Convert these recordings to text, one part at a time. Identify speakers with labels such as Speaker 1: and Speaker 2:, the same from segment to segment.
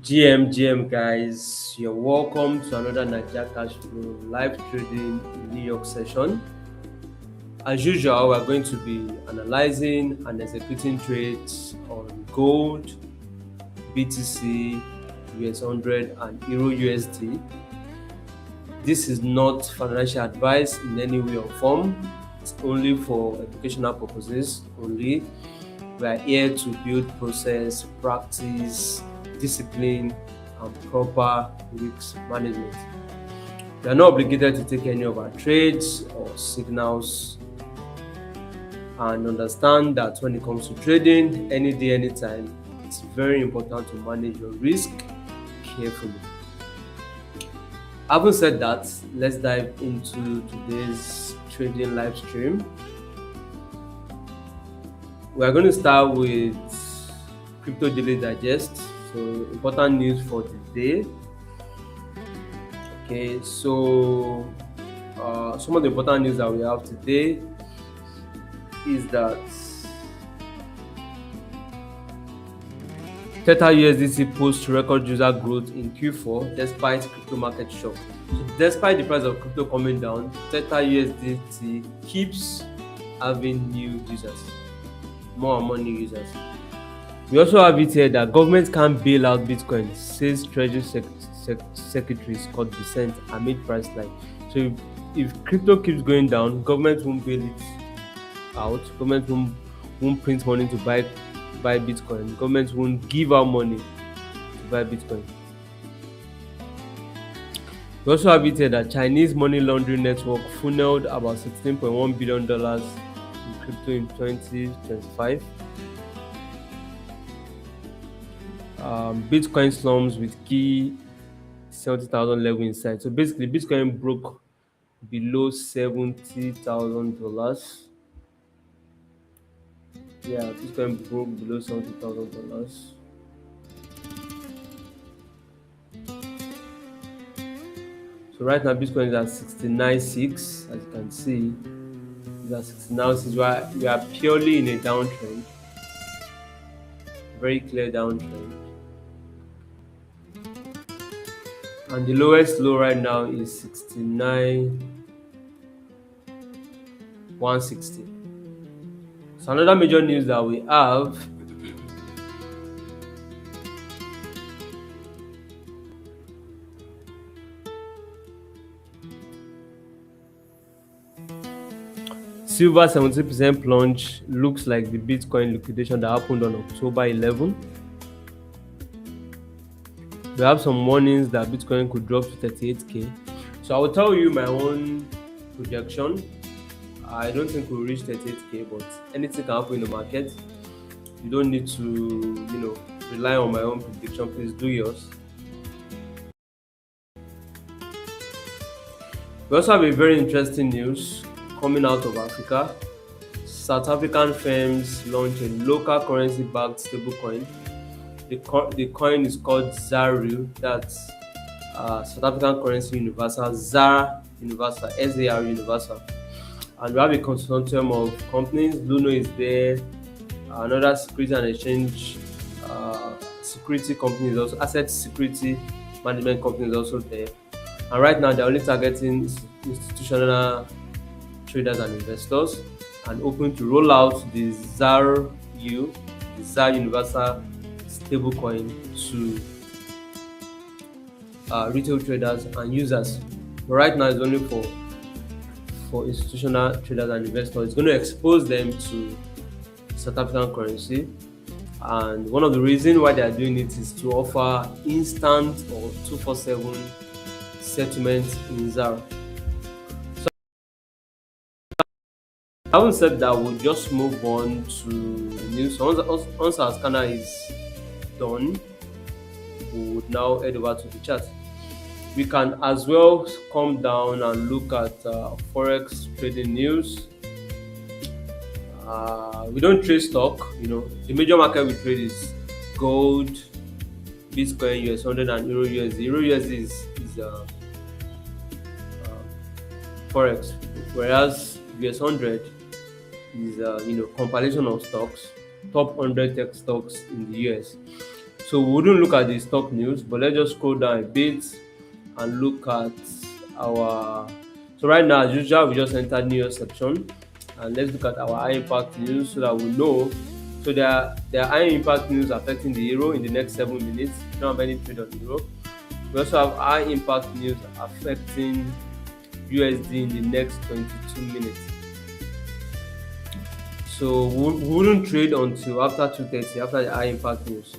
Speaker 1: GM guys, you're welcome to another 9jaCashFlow live trading in New York session. As usual, we're going to be analyzing and executing trades on gold, BTC, US100 and EURUSD. This is not financial advice in any way or form. It's only for educational purposes only. We are here to build process, practice, discipline, and proper risk management. We are not obligated to take any of our trades or signals, and understand that when it comes to trading, any day, anytime, it's very important to manage your risk carefully. Having said that, let's dive into today's trading live stream. We are going to start with Crypto Daily Digest. So, important news for today. Okay, so some of the important news that we have today is that Theta USDC posts record user growth in Q4 despite crypto market shock. So despite the price of crypto coming down, Theta USDC keeps having new users, more and more new users. We also have it here that government can't bail out Bitcoin, says Treasury Secretary Scott Bessent amid price line. So if crypto keeps going down, government won't bail it out. Government won't print money to buy Bitcoin. Government won't give out money to buy Bitcoin. We also have it here that Chinese money laundering network funneled about $16.1 billion in crypto in 2025. Bitcoin slumps with key 70,000 level inside. So basically, Bitcoin broke below $70,000. Yeah, Bitcoin broke below $70,000. So right now, Bitcoin is at 69.6, as you can see. It's at 69.6. We are purely in a downtrend. Very clear downtrend. And the lowest low right now is 69,160. So another major news that we have silver 70% plunge looks like the Bitcoin liquidation that happened on October 11. We have some warnings that Bitcoin could drop to 38k. So I will tell you my own projection. I don't think we'll reach 38k, but anything can happen in the market. You don't need to, rely on my own prediction. Please do yours. We also have a very interesting news coming out of Africa. South African firms launch a local currency-backed stablecoin. The coin is called ZARU. That's South African Currency Universal, ZAR Universal, SAR Universal. And we have a consortium of companies. Luno is there. Another security and exchange security company is also, asset security management company is also there. And right now, they're only targeting institutional traders and investors, and open to roll out the ZAR Universal stablecoin to retail traders and users. But right now, it's only for institutional traders and investors. It's going to expose them to South African currency. And one of the reasons why they are doing it is to offer instant or 247 settlement in ZAR. So, having said that, we'll just move on to the news. So once our scanner is done, we would now head over to the chart. We can as well come down and look at Forex trading news. We don't trade stock, the major market we trade is gold, Bitcoin, US100 and EURUSD. EURUSD is Forex, whereas US100 is compilation of stocks, top 100 tech stocks in the US. So we wouldn't look at the stock news, but let's just scroll down a bit and look at our. So right now, as usual, we just entered news section, and let's look at our high impact news so that we know. So there are high impact news affecting the euro in the next 7 minutes. We don't have any trade on euro. We also have high impact news affecting USD in the next 22 minutes. So we wouldn't trade until after 2:30, after the high impact news.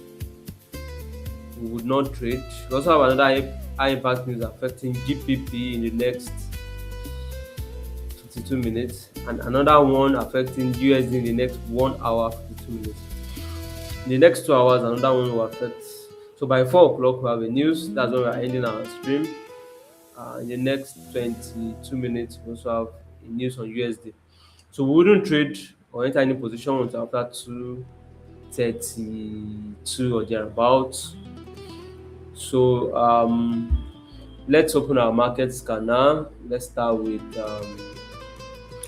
Speaker 1: We would not trade. We also have another high impact news affecting GPP in the next 52 minutes, and another one affecting USD in the next 1 hour 52 minutes. In the next 2 hours, another one will affect. So by 4 o'clock, we have a news. That's when we are ending our stream. In the next 22 minutes, we also have a news on USD. So we wouldn't trade or enter any position until after 2:32 or thereabouts. So let's open our market scanner. Let's start with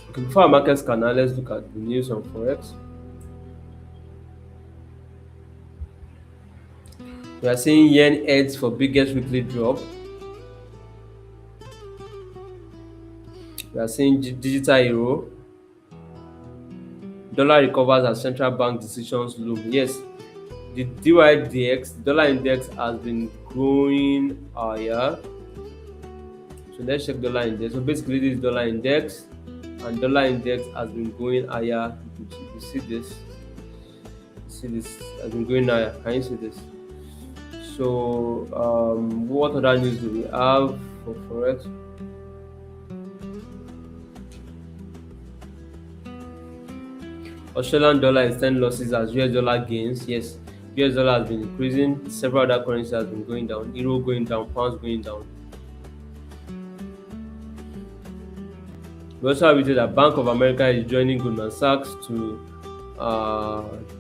Speaker 1: okay, before our market scanner, let's look at the news on Forex. We are seeing yen heads for biggest weekly drop. We are seeing digital euro. Dollar recovers as central bank decisions loom. Yes, the DYDX, the dollar index, has been growing higher. So let's check dollar index. So basically, this is dollar index, and dollar index has been going higher. You see this? See this has been going higher. Can you see this? So what other news do we have for Forex? Australian dollar extend losses as US dollar gains. Yes, US dollar has been increasing. Several other currencies have been going down. Euro going down. Pounds going down. We also have it that Bank of America is joining Goldman Sachs to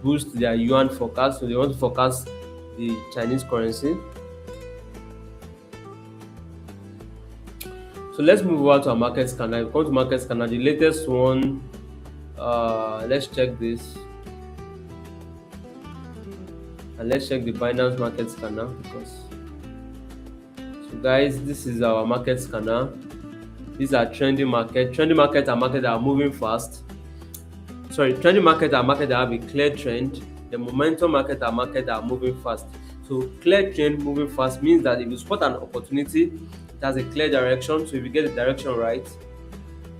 Speaker 1: boost their yuan forecast. So they want to forecast the Chinese currency. So let's move over to our market scanner. If we come to market scanner, the latest one. Let's check this, and let's check the Binance market scanner because. So guys, this is our market scanner. These are trending market. Trending market are markets that are moving fast. Sorry, trending market are markets that have a clear trend. The momentum market are markets that are moving fast. So clear trend moving fast means that if you spot an opportunity, it has a clear direction. So if you get the direction right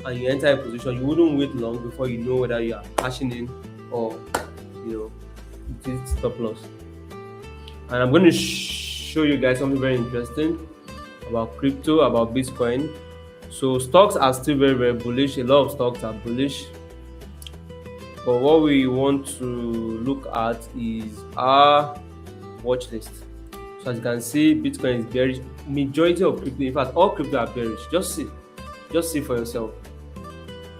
Speaker 1: and you enter a position, you wouldn't wait long before you know whether you are cashing in or it is stop loss. And I'm going to show you guys something very interesting about crypto, about Bitcoin. So stocks are still very, very bullish. A lot of stocks are bullish. But what we want to look at is our watch list. So as you can see, Bitcoin is bearish. Majority of crypto, in fact, all crypto are bearish. Just see for yourself.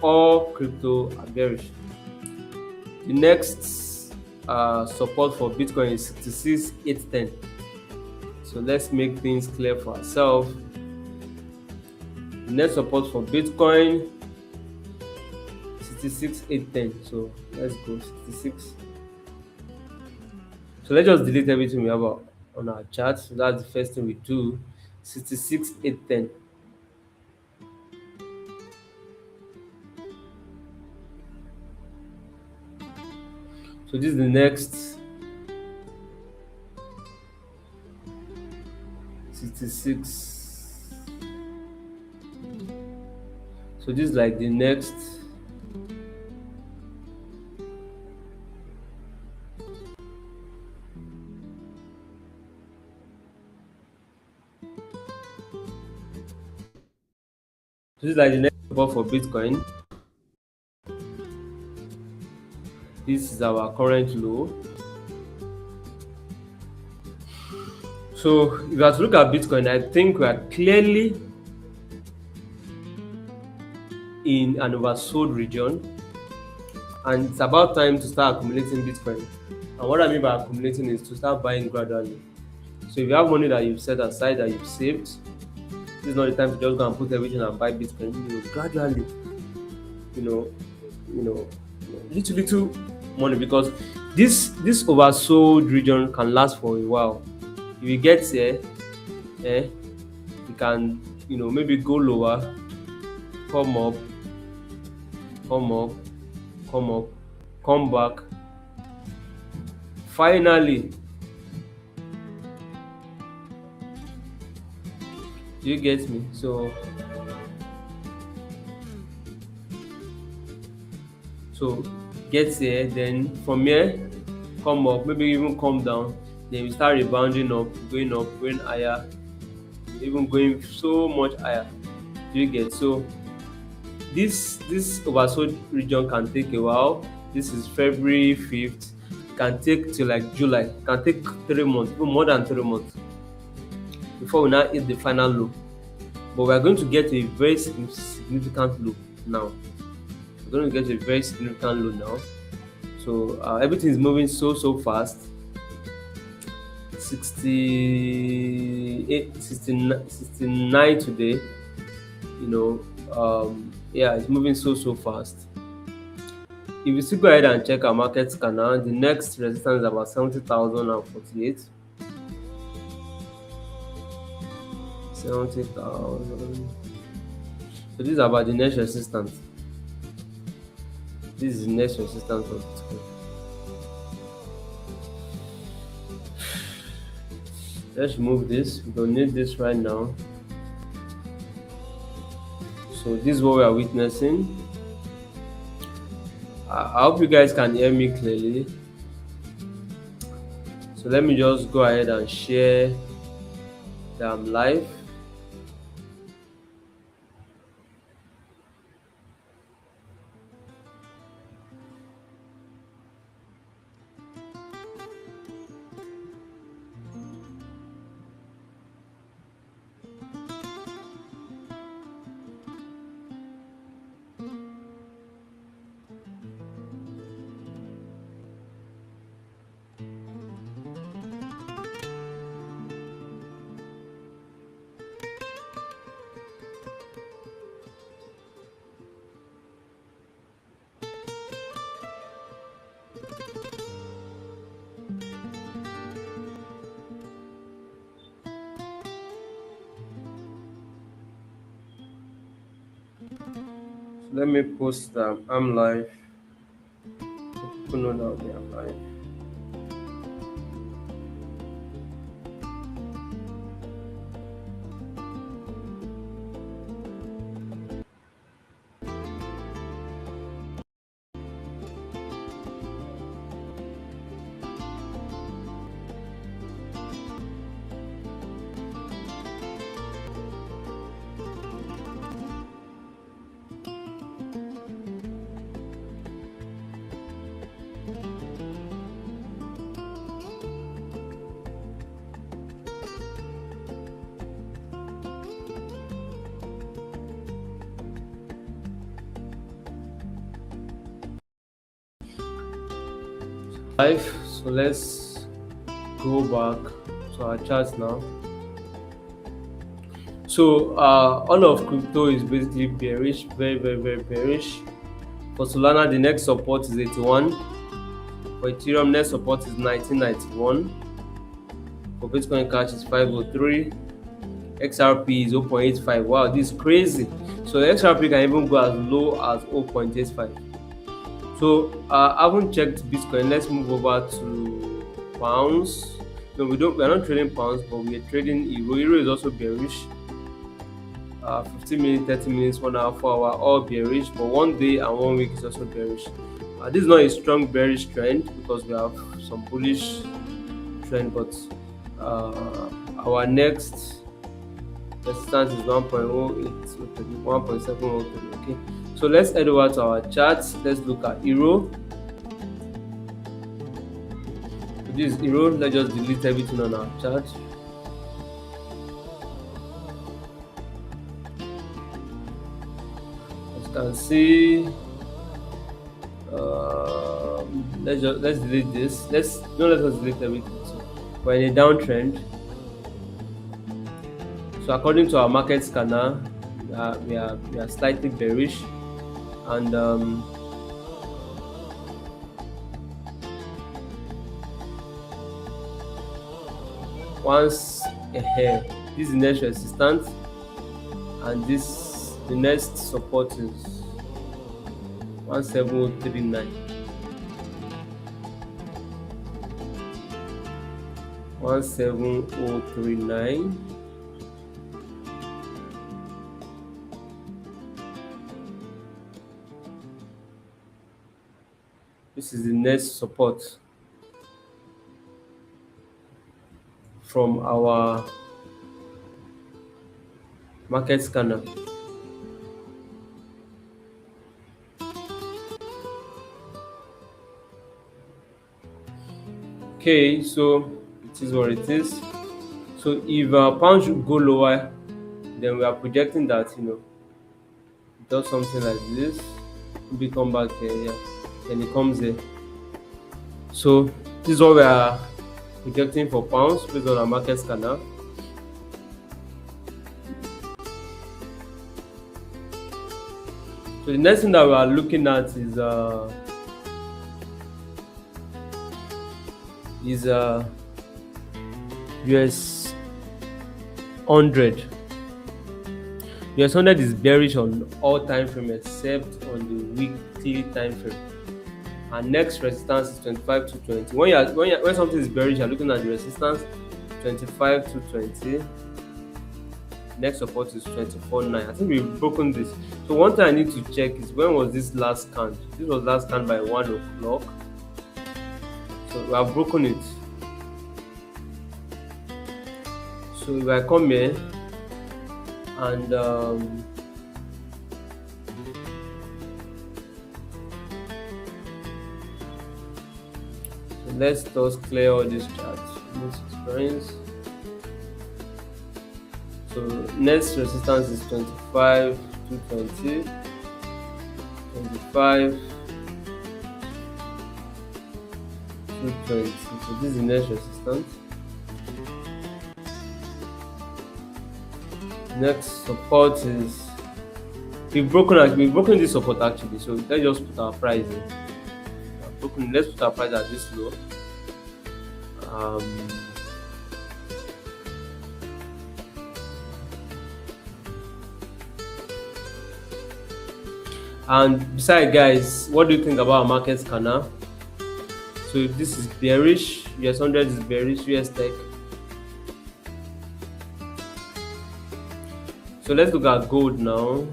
Speaker 1: All crypto are bearish. The next support for Bitcoin is 66,810. So let's make things clear for ourselves. The next support for Bitcoin 66,810. So let's go 66. So let's just delete everything we have on our chart. So that's the first thing we do. 66,810. So this is the next 66. So this is like the next. This is like the next support for Bitcoin. This is our current low. So if you have to look at Bitcoin, I think we are clearly in an oversold region, and it's about time to start accumulating Bitcoin. And what I mean by accumulating is to start buying gradually. So if you have money that you've set aside, that you've saved, this is not the time to just go and put everything and buy Bitcoin. Gradually, little money, because This oversold region can last for a while. If you get here, you can, maybe go lower, come up, come up, come up, come back. Finally, do you get me? So get here, then from here come up, maybe even come down, then we start rebounding up, going higher, even going so much higher. Do you get? So this oversold region can take a while. This is February 5th. It can take till like July. It can take 3 months, even more than 3 months, before we now hit the final low. But we are going to get a very significant low now. We're going to get a very significant low now. So everything is moving so fast. 68, 69 today. Yeah, it's moving so fast. If you still go ahead and check our market scanner, the next resistance is about 70,048. 70,000. So this is about the next resistance. This is the next resistance of Bitcoin. Let's remove this. We don't need this right now. So this is what we are witnessing. I hope you guys can hear me clearly. So let me just go ahead and share that I'm live. Let me post I'm live. People know that we are live. So let's go back to our charts now. So all of crypto is basically bearish, very bearish. For Solana, the next support is 81. For Ethereum, next support is 1991. For Bitcoin Cash is 503. XRP is 0.85. Wow, this is crazy. So XRP can even go as low as 0.85. So I haven't checked Bitcoin. Let's move over to pounds. No, we're not trading pounds, but we are trading euro. Euro is also bearish. 15 minutes, 30 minutes, 1 hour, 4 hour, all bearish. But 1 day and 1 week is also bearish. This is not a strong bearish trend because we have some bullish trend, but our next resistance is 1.08, 1.703. Okay, so let's head over to our charts. Let's look at euro. So this is euro. Let's just delete everything on our chart. As you can see, let's delete this. Let us delete everything. So we're in a downtrend. So according to our market scanner, we are slightly bearish, and once ahead. This is the next resistance, and this the next support is 17039. 17039. This is the next support from our market scanner. Okay, so it is what it is. So if pound should go lower, then we are projecting that it does something like this. Maybe come back here, yeah. Then it comes here. So this is what we are projecting for pounds based on our market scanner. So the next thing that we are looking at is US 100. US 100 is bearish on all time frame except on the weekly time frame. Our next resistance is 25 to 20. When something is bearish, you're looking at the resistance 25 to 20. Next support is 24.9. I think we've broken this. So one thing I need to check is, when was this last scanned? This was last scanned by 1 o'clock. So we have broken it. So if I come here and so let's just clear all these charts. Experience. So next resistance is 25 to 20, 25 to 20. So this is the next resistance. Next support is, we've broken this support actually. So let's just put our price in. Let's put our price at this low. And besides, guys, what do you think about our market scanner? So if this is bearish, US 100 is bearish, US tech. So let's look at gold now.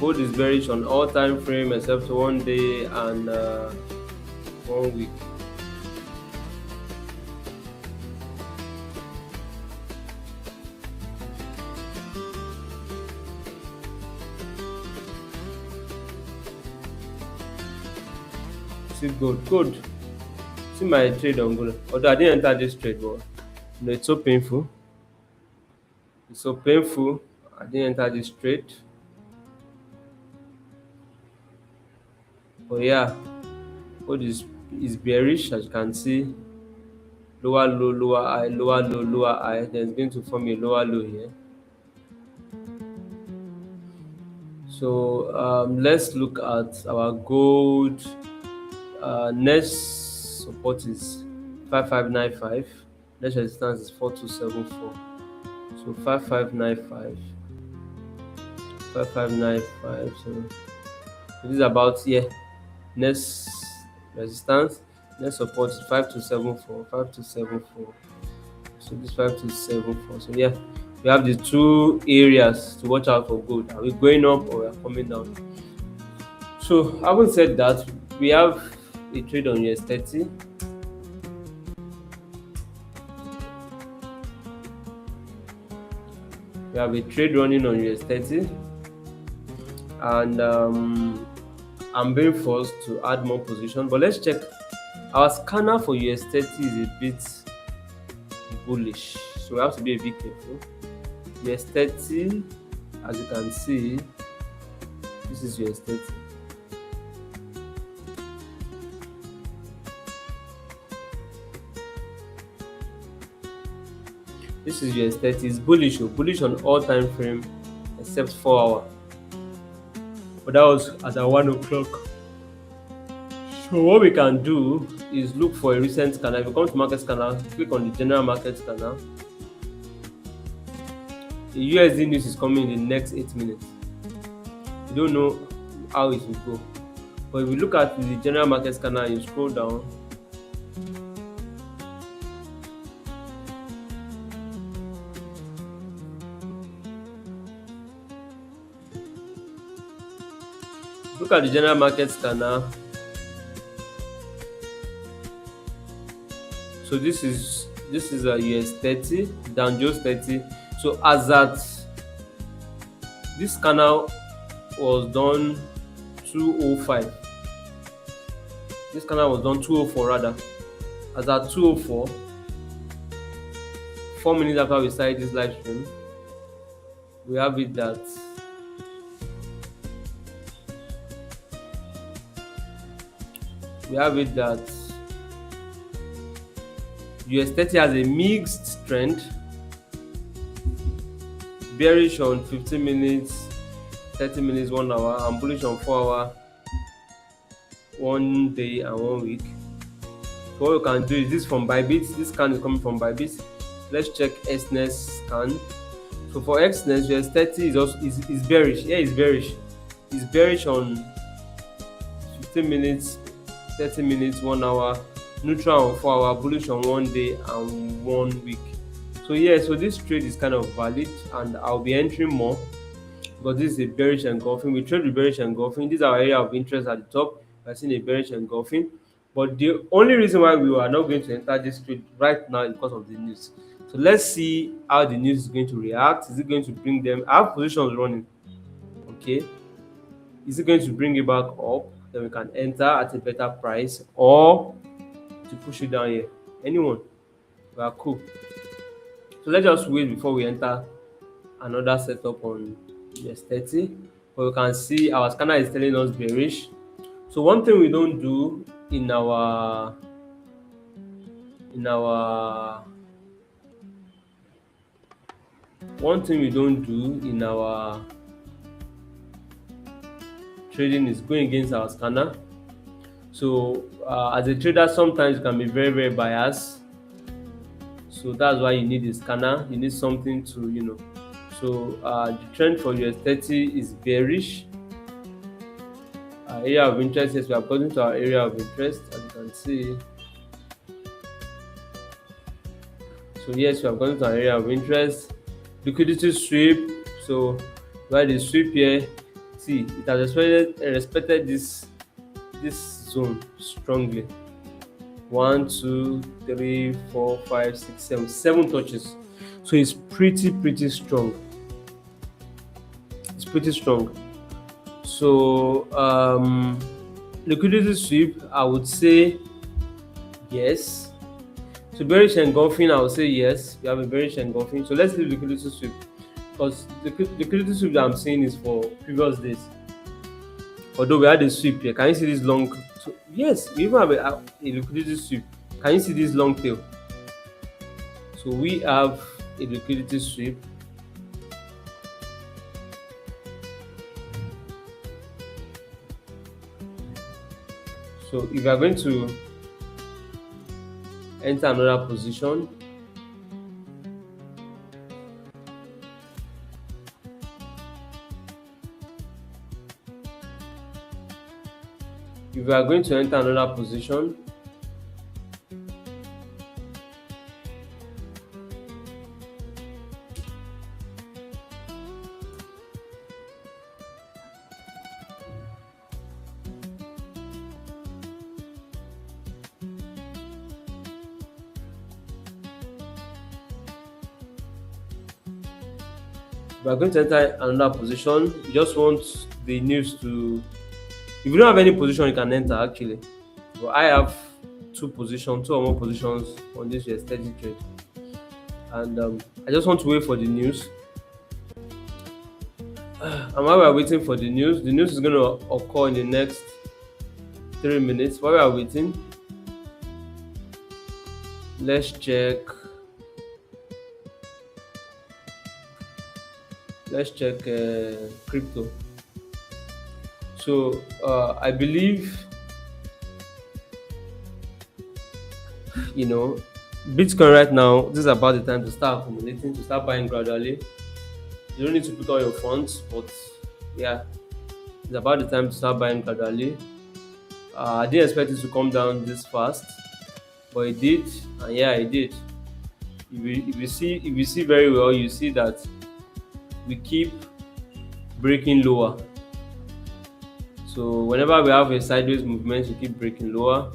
Speaker 1: Gold is bearish on all time frame except 1 day and 1 week. See gold. See my trade on gold. Although I didn't enter this trade, but it's so painful. It's so painful. I didn't enter this trade. But yeah, gold is bearish, as you can see. Lower low, lower high, lower low, lower high. Then it's going to form a lower low here. So let's look at our gold. Next support is 5595. Next resistance is 4274. So 5595. So this is about here. Next resistance, next support is 5274. So this 5274. So yeah, we have the two areas to watch out for gold. Are we going up or we are coming down? So having said that, we have a trade on US30. We have a trade running on US30, and I'm being forced to add more position. But let's check. Our scanner for US30 is a bit bullish, so we have to be a bit careful. US30, as you can see, this is US30. This is US30. It's bullish on all time frame except 4 hour. But that was at 1 o'clock. So what we can do is look for a recent scanner. If you come to market scanner, click on the general market scanner. The USD news is coming in the next 8 minutes. You don't know how it will go. But if you look at the general market scanner and you scroll down, look at the general market scanner. So this is a US30, Dow Jones 30. So as at this scanner was done 205. This scanner was done 204 rather. As at 204, 4 minutes after we started this live stream, we have it that US30 has a mixed trend, bearish on 15 minutes, 30 minutes, 1 hour, and bullish on 4 hour, 1 day and 1 week. So what we can do is this from Bybit. This scan is coming from Bybit. Let's check XNES scan. So for XNES, US30 is also is bearish. Yeah, it's bearish. It's bearish on 15 minutes, 30 minutes, 1 hour, neutral on 4 hour, bullish on 1 day and 1 week. So yeah, so this trade is kind of valid, and I'll be entering more because this is a bearish engulfing. We trade with bearish engulfing. This is our area of interest at the top. We're seeing a bearish engulfing. But the only reason why we are not going to enter this trade right now is because of the news. So let's see how the news is going to react. Is it going to bring them? I have positions running. Okay. Is it going to bring it back up? Then we can enter at a better price, or to push it down here. Anyone? We are cool. So let's just wait before we enter another setup on US30. But we can see our scanner is telling us bearish. So one thing we don't do in our trading is going against our scanner. So as a trader, sometimes you can be very, very biased. So that's why you need a scanner. You need something to, So the trend for US30 is bearish. Area of interest, yes, we have gotten to our area of interest, as you can see. So yes, we have gotten to our area of interest. Liquidity sweep. So why the sweep here? See, it has respected this zone strongly. 1, 2, 3, 4, 5, 6, 7, 7 touches. So it's pretty strong. It's pretty strong. So liquidity sweep, I would say yes. So bearish engulfing, I would say yes. We have a bearish engulfing. So let's leave liquidity sweep, because the liquidity sweep that I'm seeing is for previous days. Although we had a sweep here, can you see this long? So yes, we even have a liquidity sweep. Can you see this long tail? So we have a liquidity sweep. So if you are going to enter another position, you just want the news to, if you don't have any position, you can enter actually. But I have two or more positions on this US30 trade, and I just want to wait for the news. And while we are waiting for the news is going to occur in the next 3 minutes. While we are waiting, let's check crypto. So I believe you know, Bitcoin right now, this is about the time to start accumulating, to start buying gradually. You don't need to put all your funds, but yeah, it's about the time to start buying gradually. I didn't expect it to come down this fast, but it did, and yeah, it did. If you see very well, you see that we keep breaking lower. So whenever we have a sideways movement, we keep breaking lower.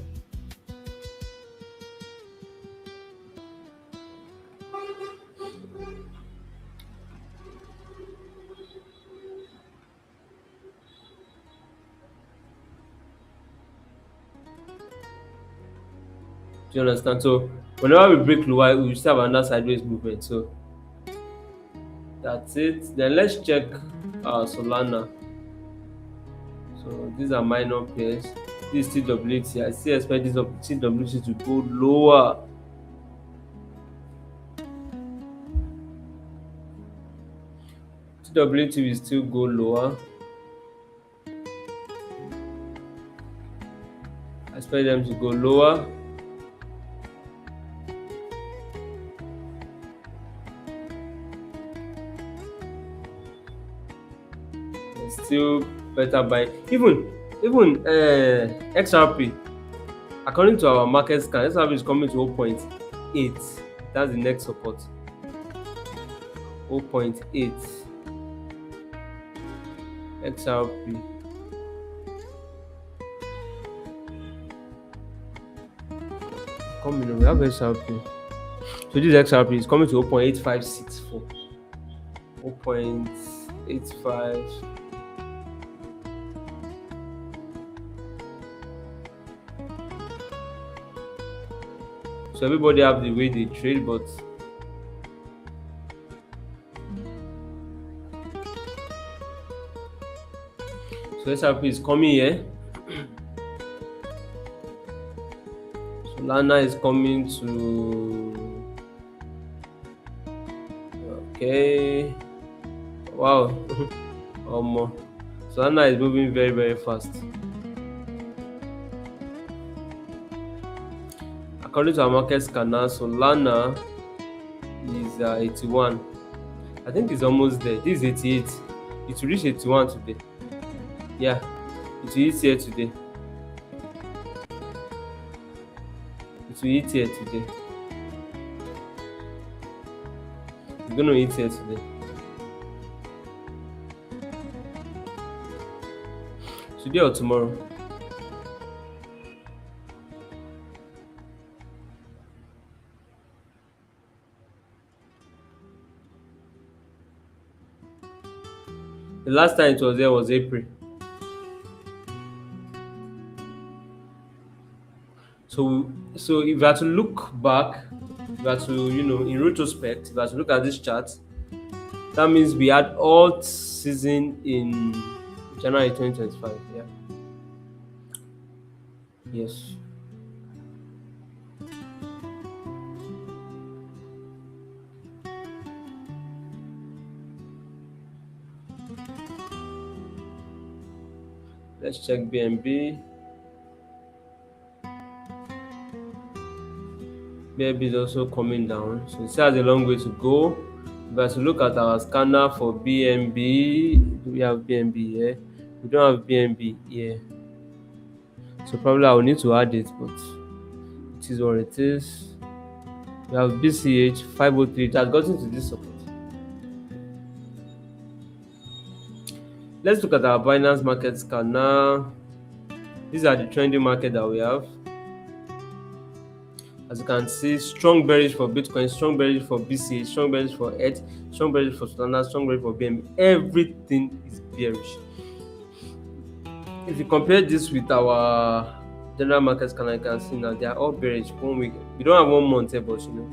Speaker 1: Do you understand? So whenever we break lower, we still have another sideways movement. So that's it. Then let's check Solana. So these are minor pairs. This is TWT. I still expect this TWT to go lower. TWT will still go lower. I expect them to go lower. Still better buy. Even XRP, according to our market scan, XRP is coming to 0.8. That's the next support. 0.8 XRP. Coming, we have XRP. So this XRP is coming to 0.8564. 0.85. So everybody have the way they trade, but so SRP is coming here. Solana is coming to, okay, wow. Solana is moving very, very fast. According to our market scanner, Solana is 81. I think it's almost there. This is 88. It will reach 81 today. Yeah, it will hit here today. It will hit here today. It's going to hit here today. Today or tomorrow? The last time it was there was April. So if you have to look back, if you have to, in retrospect, if you have to look at this chart, that means we had alt season in January 2025. Yeah. Yes. Let's check BNB. BNB is also coming down, so it still has a long way to go. If I have to look at our scanner for BNB, do we have BNB here? We don't have BNB here, so probably I will need to add it, but it is what it is. We have BCH 503. It has gotten to this support. Let's look at our Binance market scanner. These are the trending market that we have. As you can see, strong bearish for Bitcoin, strong bearish for BCH, strong bearish for ETH, strong bearish for Solana, strong bearish for BNB. Everything is bearish. If you compare this with our general market scanner, you can see now they are all bearish. 1 week. We don't have 1 month here, but you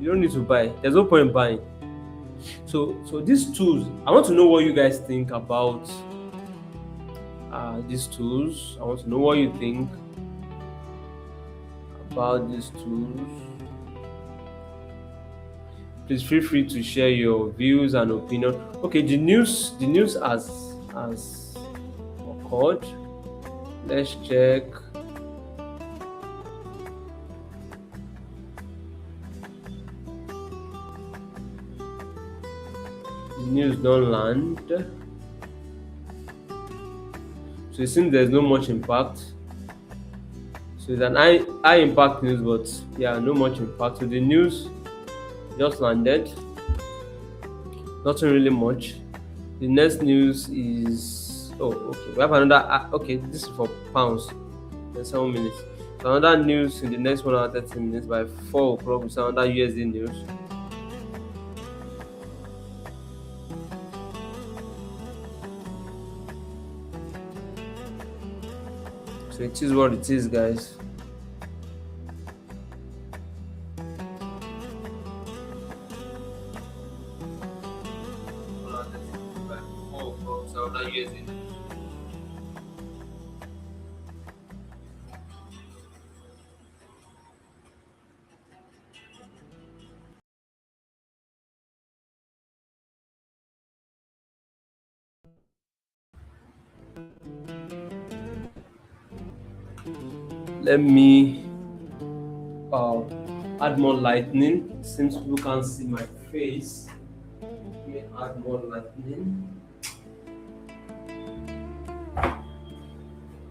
Speaker 1: don't need to buy. There's no point buying. So these tools, I want to know what you guys think about these tools. I want to know what you think about these tools. Please feel free to share your views and opinion. Okay, the news has occurred. Let's check. news don't land. So it seems there's no much impact. So it's an high impact news, but yeah, no much impact. So the news just landed. Nothing really much. The next news is okay. We have another okay, this is for pounds. In 7 minutes. So another news in the next 1 hour 30 minutes by 4 o'clock. We see another USD news. So it is what it is, guys. Let me add more lightning since people can't see my face. Let me add more lightning.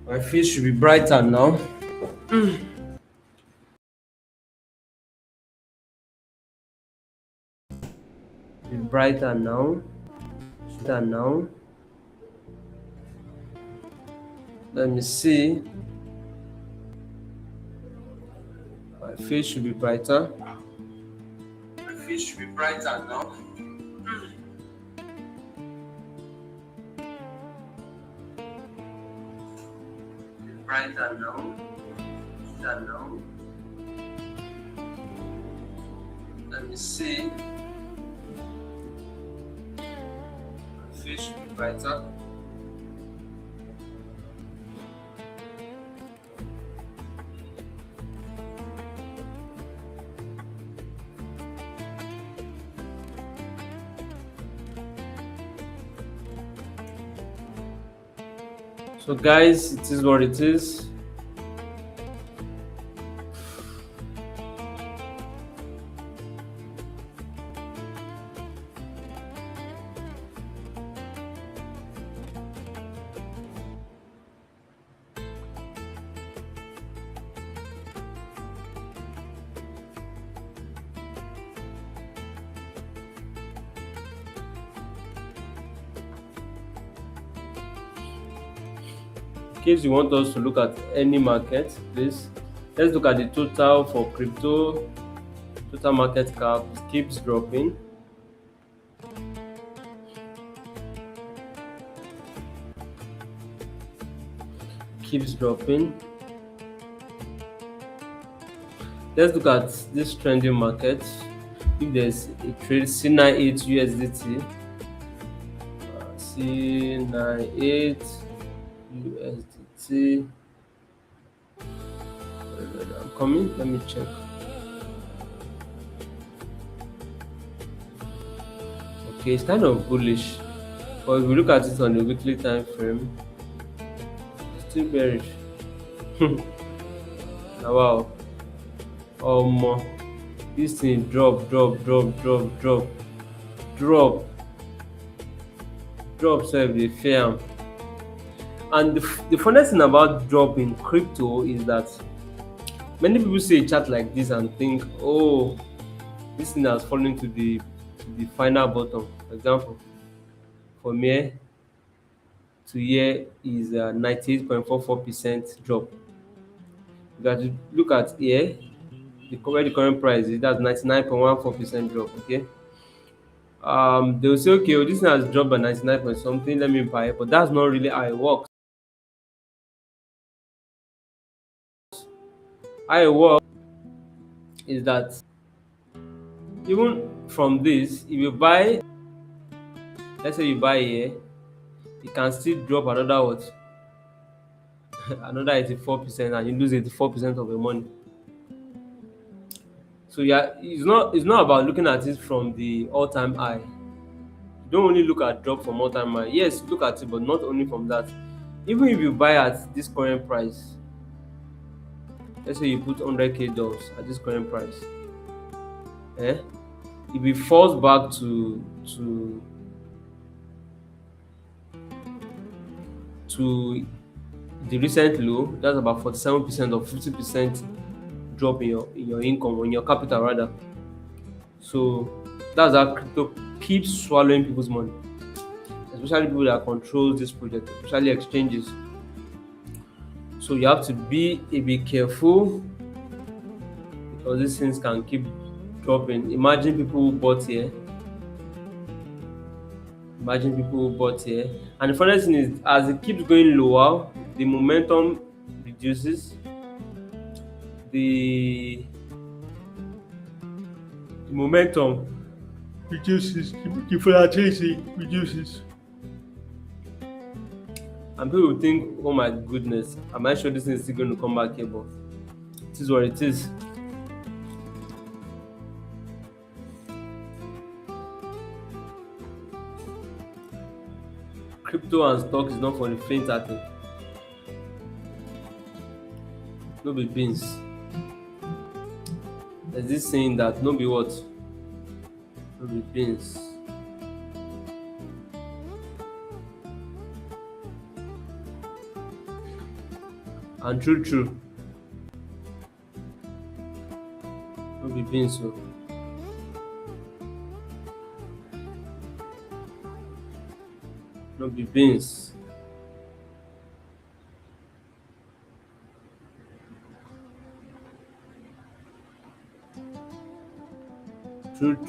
Speaker 1: My face should be brighter now. Be brighter now. Brighter now. Let me see. My face should be brighter. My face should be brighter now. Brighter now. Brighter now. Let me see. My face should be brighter. So guys, it is what it is. In case you want us to look at any market, please let's look at the total for crypto. Total market cap keeps dropping. Keeps dropping. Let's look at this trending market. If there's a trade C98 USDT, C98 USDT. I'm coming. Let me check. Okay, it's kind of bullish, but if we look at it on the weekly time frame, it's still bearish. Wow. This thing drop. So the fair. And the funniest thing about drop in crypto is that many people see a chart like this and think, oh, this thing has fallen to the final bottom. For example, from here to here is 98.44% drop. You got to look at here, where the current price is, that's 99.14% drop. Okay. They will say, okay, this thing has dropped by 99 point something, let me buy it, but that's not really how it works. How it works is that even from this, if you buy, let's say you buy here, it can still drop another what? Another 84%, and you lose 84% of your money. So yeah, it's not about looking at it from the all-time high. You don't only look at drop from all-time high. Yes, look at it, but not only from that. Even if you buy at this current price, let's say you put $100K at this current price, if it falls back to to the recent low. That's about 47% or 50% drop in your income, or in your capital rather. So that's how crypto keeps swallowing people's money, especially people that control this project, especially exchanges. So you have to be a bit careful, because these things can keep dropping. Imagine people who bought here. And the funniest thing is, as it keeps going lower, the momentum reduces, the momentum reduces, the volatility reduces. And people will think, oh my goodness, am I sure this thing is still going to come back here? But it is what it is. Crypto and stock is not for the faint hearted. No be beans. There's this saying that no be what? No be beans. And true, no be beans. So no be beans.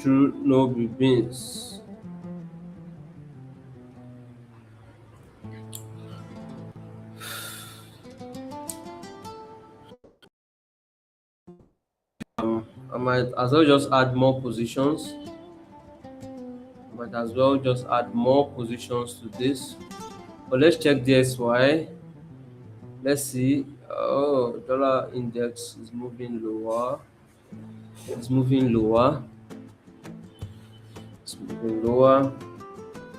Speaker 1: True, no be beans. I might as well just add more positions. Might as well just add more positions to this. But let's check the SY. Let's see. Oh, dollar index is moving lower. It's moving lower. It's moving lower.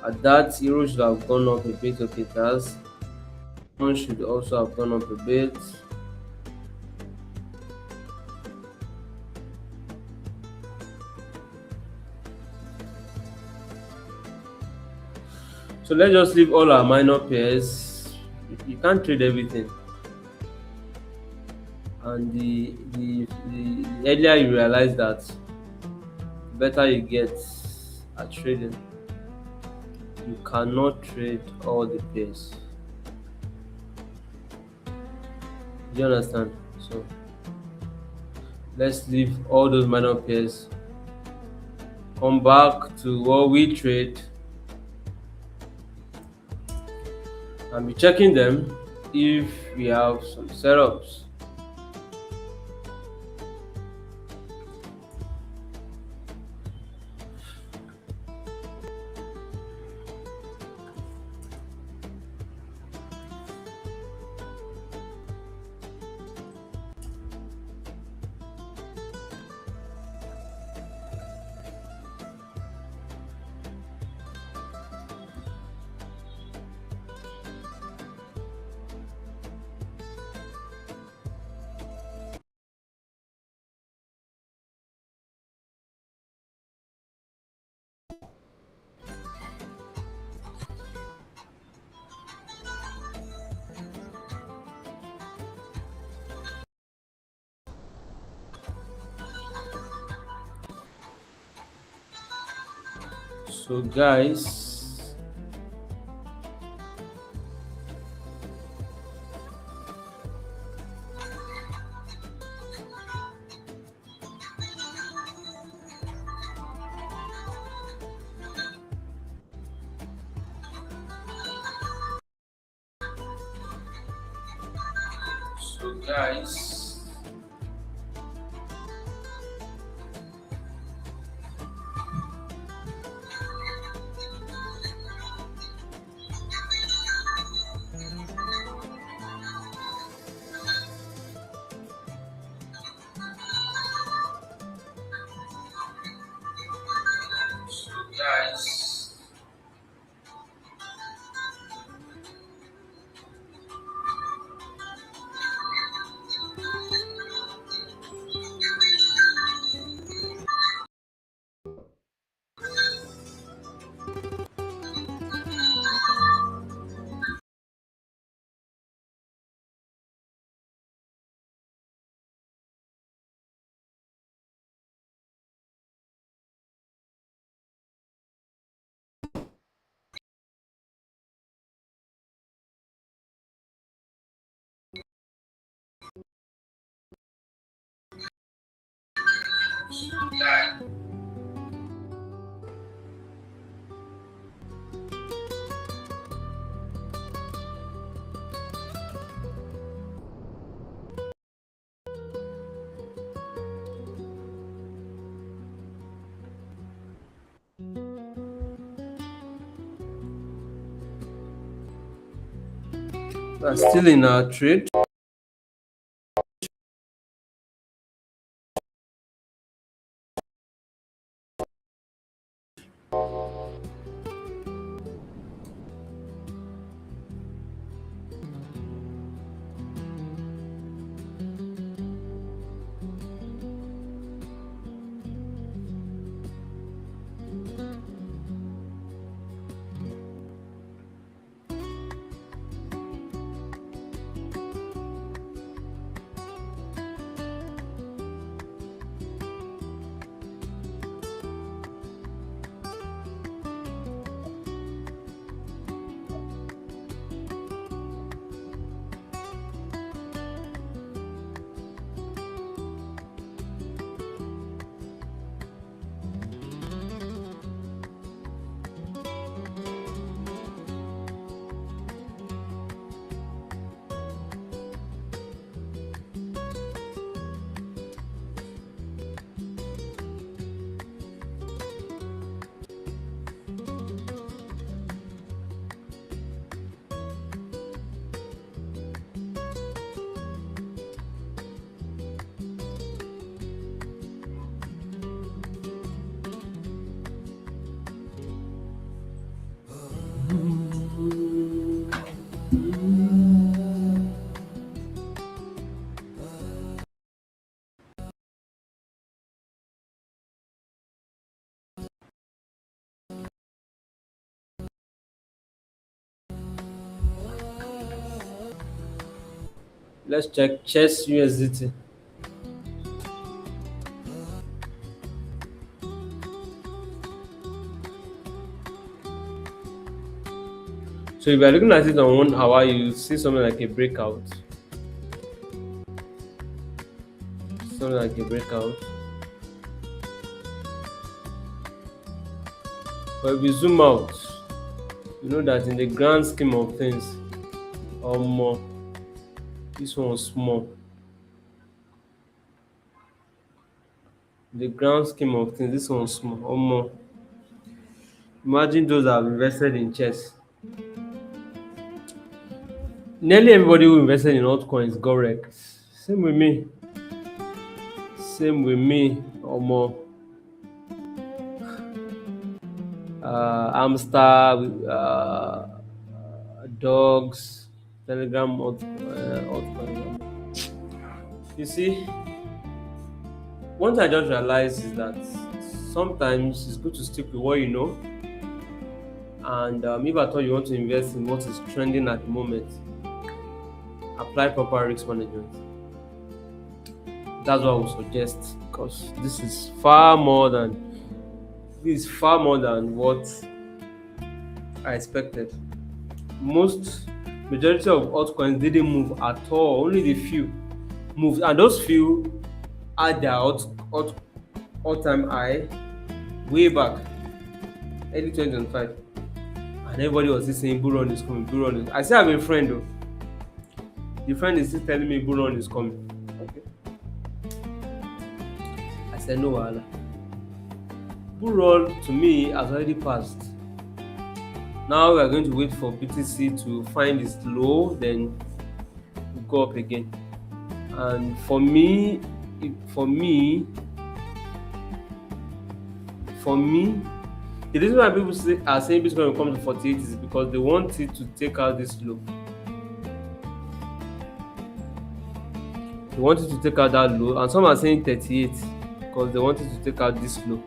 Speaker 1: At that, euro should have gone up a bit. Okay, it has. One should also have gone up a bit. So let's just leave all our minor pairs. You can't trade everything. And the earlier you realize that, the better you get at trading. You cannot trade all the pairs. Do you understand? So let's leave all those minor pairs. Come back to what we trade and be checking them if we have some setups. So guys, so guys, guys. We're still in our trade. Let's check chess USDT. So if you're looking at it on 1 hour, you see something like a breakout. Something like a breakout. But if you zoom out, you know that in the grand scheme of things, or more, this one was small. In the grand scheme of things, this one was small or more. Imagine those that have invested in chess. Nearly everybody who invested in altcoins got wrecked. Same with me. Same with me, or more. Hamster, dogs, Telegram altcoins. You see, one thing I just realized is that sometimes it's good to stick with what you know. And if at all you want to invest in what is trending at the moment, apply proper risk management. That's what I would suggest, because this is far more than what I expected. Majority of altcoins didn't move at all. Only the few moved, and those few had their all-time high way back early 2025, and everybody was still saying bull run is coming, bull run is. I still have a friend though. The friend is still telling me bull run is coming. Okay. I said no wahala. Bull run to me has already passed. Now we are going to wait for BTC to find its low, then go up again. And for me, the reason why people are saying Bitcoin will come to 48 is because they want it to take out this low. They want it to take out that low, and some are saying 38 because they want it to take out this low.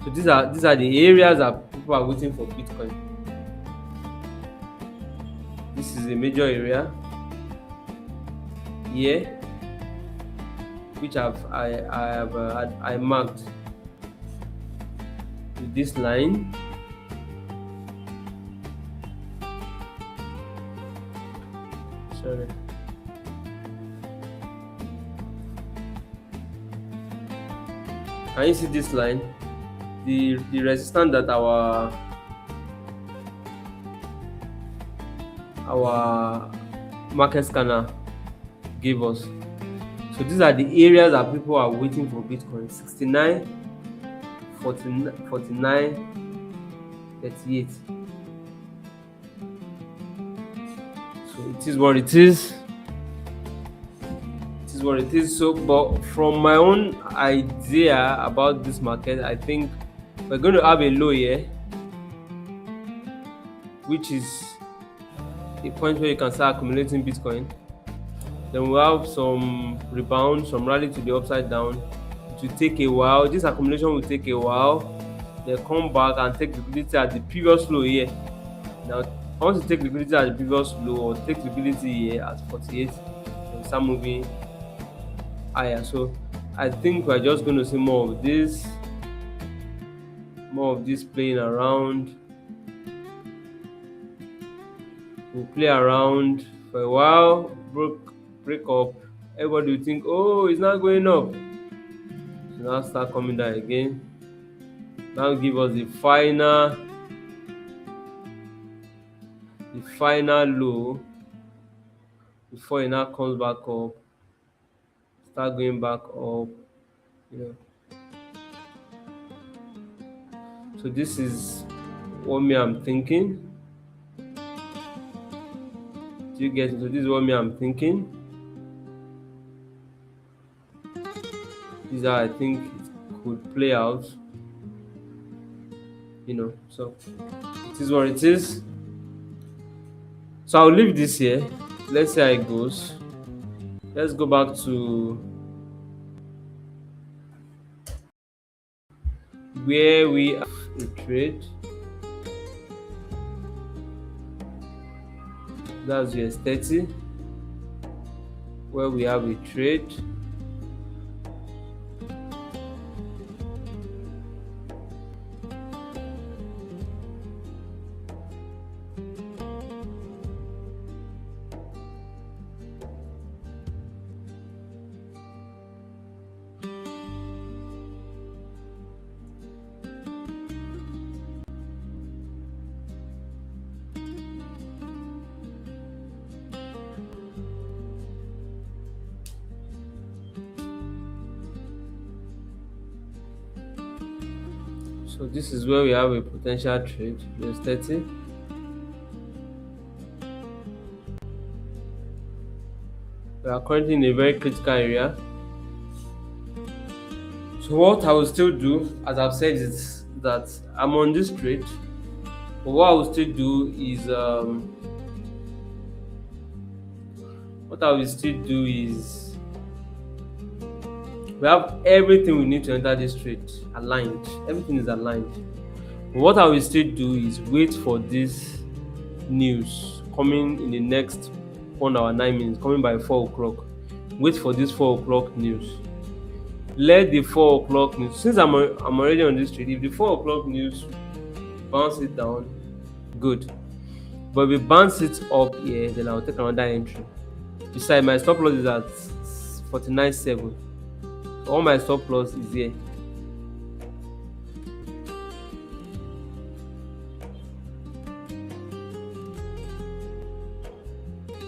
Speaker 1: So these are the areas that people are waiting for Bitcoin. This is a major area here, which I marked with this line. Sorry. Can you see this line? The resistance that our market scanner gave us. So these are the areas that people are waiting for Bitcoin: 69, 49, 38. So it is what it is. It is what it is. So, but from my own idea about this market, I think we're going to have a low here, which is a point where you can start accumulating Bitcoin. Then we'll have some rebound, some rally to the upside down. It will take a while. This accumulation will take a while. Then come back and take liquidity at the previous low here. Now, once you take liquidity at the previous low, or take liquidity here at 48, then start moving higher. So I think we're just going to see more of this playing around. We'll play around for a while, break up. Everybody will think, oh, it's not going up. So now start coming down again. Now give us the final low before it now comes back up. Start going back up. So this is what I'm thinking. Do you get it? So this is what I'm thinking. This is how I think it could play out. So it is what it is. So I'll leave this here. Let's see how it goes. Let's go back to where we have a trade. That's US30, where we have a trade. So this is where we have a potential trade, US30. We are currently in a very critical area. So what I will still do, as I've said, is that I'm on this trade. But what I will still do is we have everything we need to enter this trade aligned. Everything is aligned. But what I will still do is wait for this news coming in the next 1 hour 9 minutes, coming by 4 o'clock. Wait for this 4 o'clock news. Let the 4 o'clock news, since I'm already on this trade, if the 4 o'clock news bounce it down, good. But if it bounce it up here, then I'll take another entry. Besides, my stop loss is at 49.7. All my stop loss is here.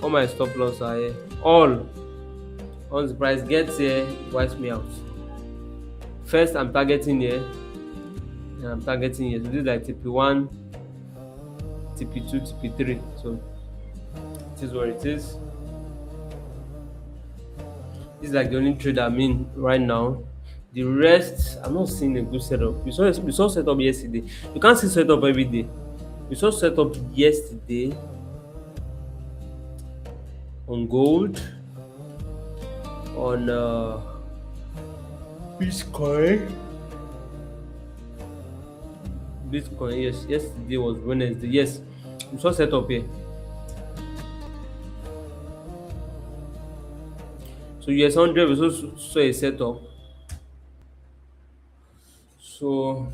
Speaker 1: All my stop loss are here. All. Once the price gets here, it wipes me out. First, I'm targeting here. And I'm targeting here. So this is like TP1, TP2, TP3. So it is what it is. This is like the only trade I'm in right now. The rest, I'm not seeing a good setup. We saw setup yesterday. You can't see setup every day. We saw setup yesterday on gold, on Bitcoin. Yes, yesterday was Wednesday. Yes, we saw setup here. So US100 we also saw a setup. So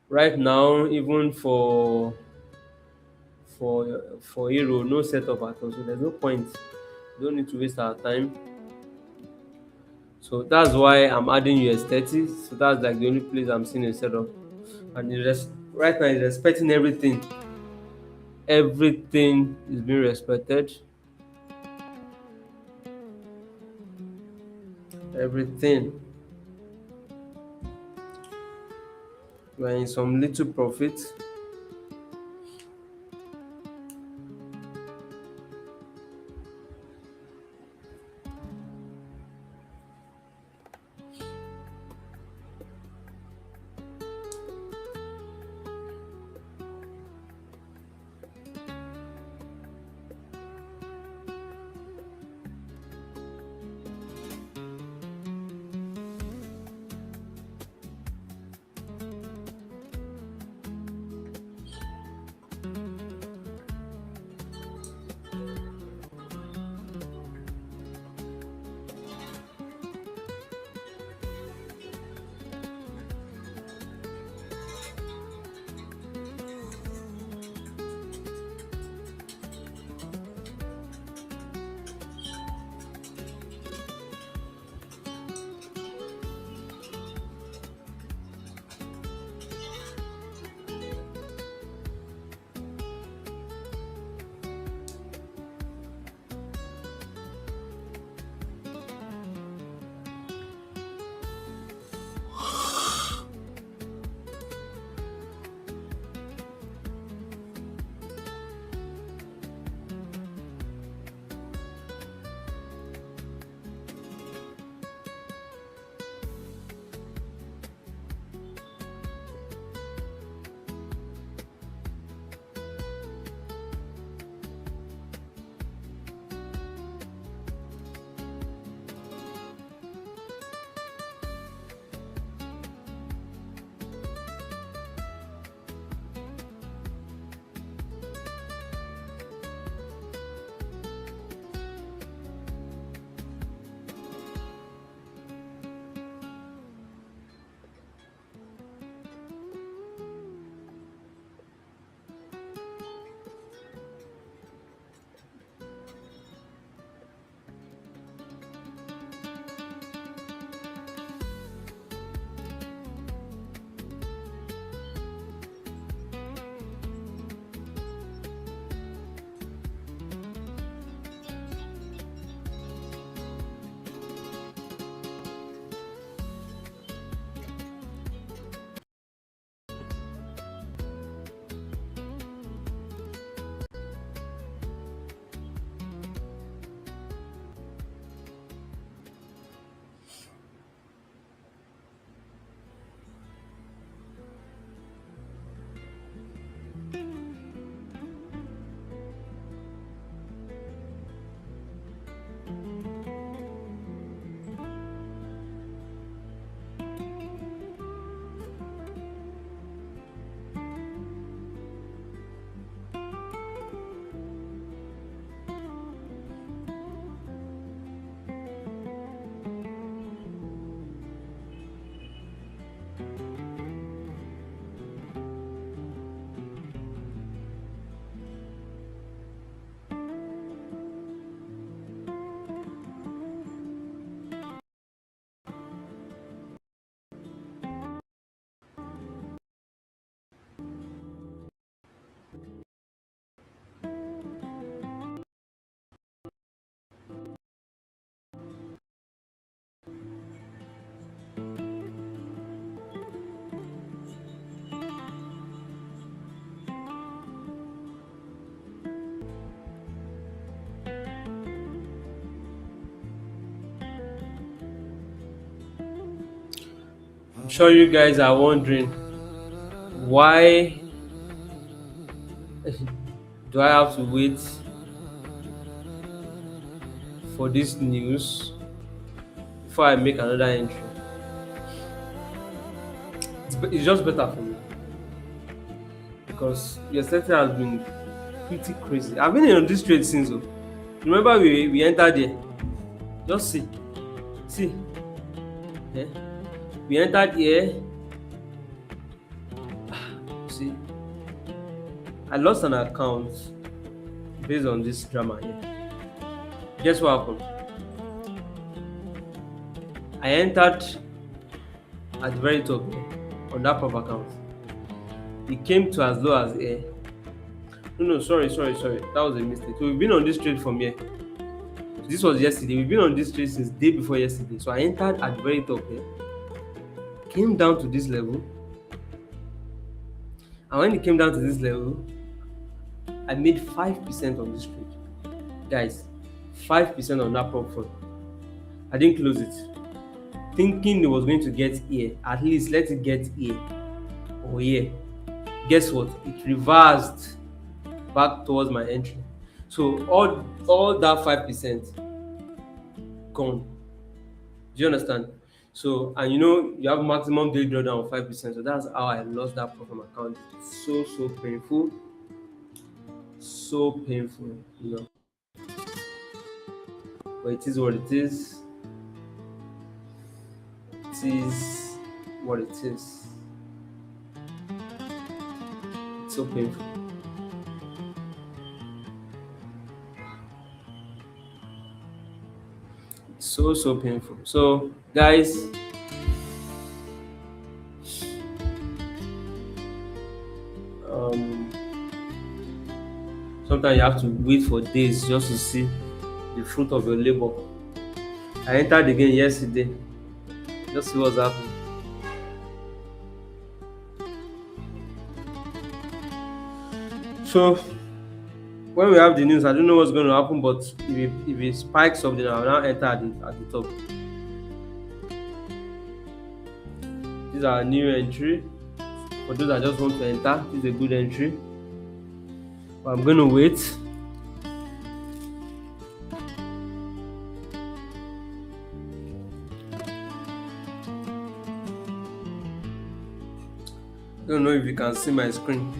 Speaker 1: right now, even for Euro, no setup at all. So there's no point. Don't need to waste our time. So So that's why I'm adding US 30. So that's like the only place I'm seeing a setup. And right now it's respecting everything. Everything is being respected. Everything. We're in some little profit. I'm sure you guys are wondering, why do I have to wait for this news before I make another entry? It's just better for me because yesterday has been pretty crazy. I've been in this trade since. Oh. Remember we entered there. Just see, yeah. We entered here. See, I lost an account based on this drama here. Guess what happened? I entered at the very top on that prop account. It came to as low as no, sorry. That was a mistake. So we've been on this trade from here. This was yesterday. We've been on this trade since day before yesterday. So I entered at the very top here, came down to this level, and when it came down to this level, I made 5% on this trade. Guys, 5% on that prop firm. I didn't close it. Thinking it was going to get here, at least let it get here or here. Guess what? It reversed back towards my entry. So all that 5% gone. Do you understand? So, and you have maximum daily drawdown of 5%. So that's how I lost that profit account. It's so painful. So painful. But it is what it is. It is what it is. It's so painful. It's so painful. So guys, um sometimes you have to wait for days just to see the fruit of your labor. I entered again yesterday. Just see what's happening. So when we have the news, I don't know what's going to happen, but if it spikes up, then I'll now enter at the top. This is our new entry. For those that just want to enter, this is a good entry. But I'm going to wait. I don't know if you can see my screen.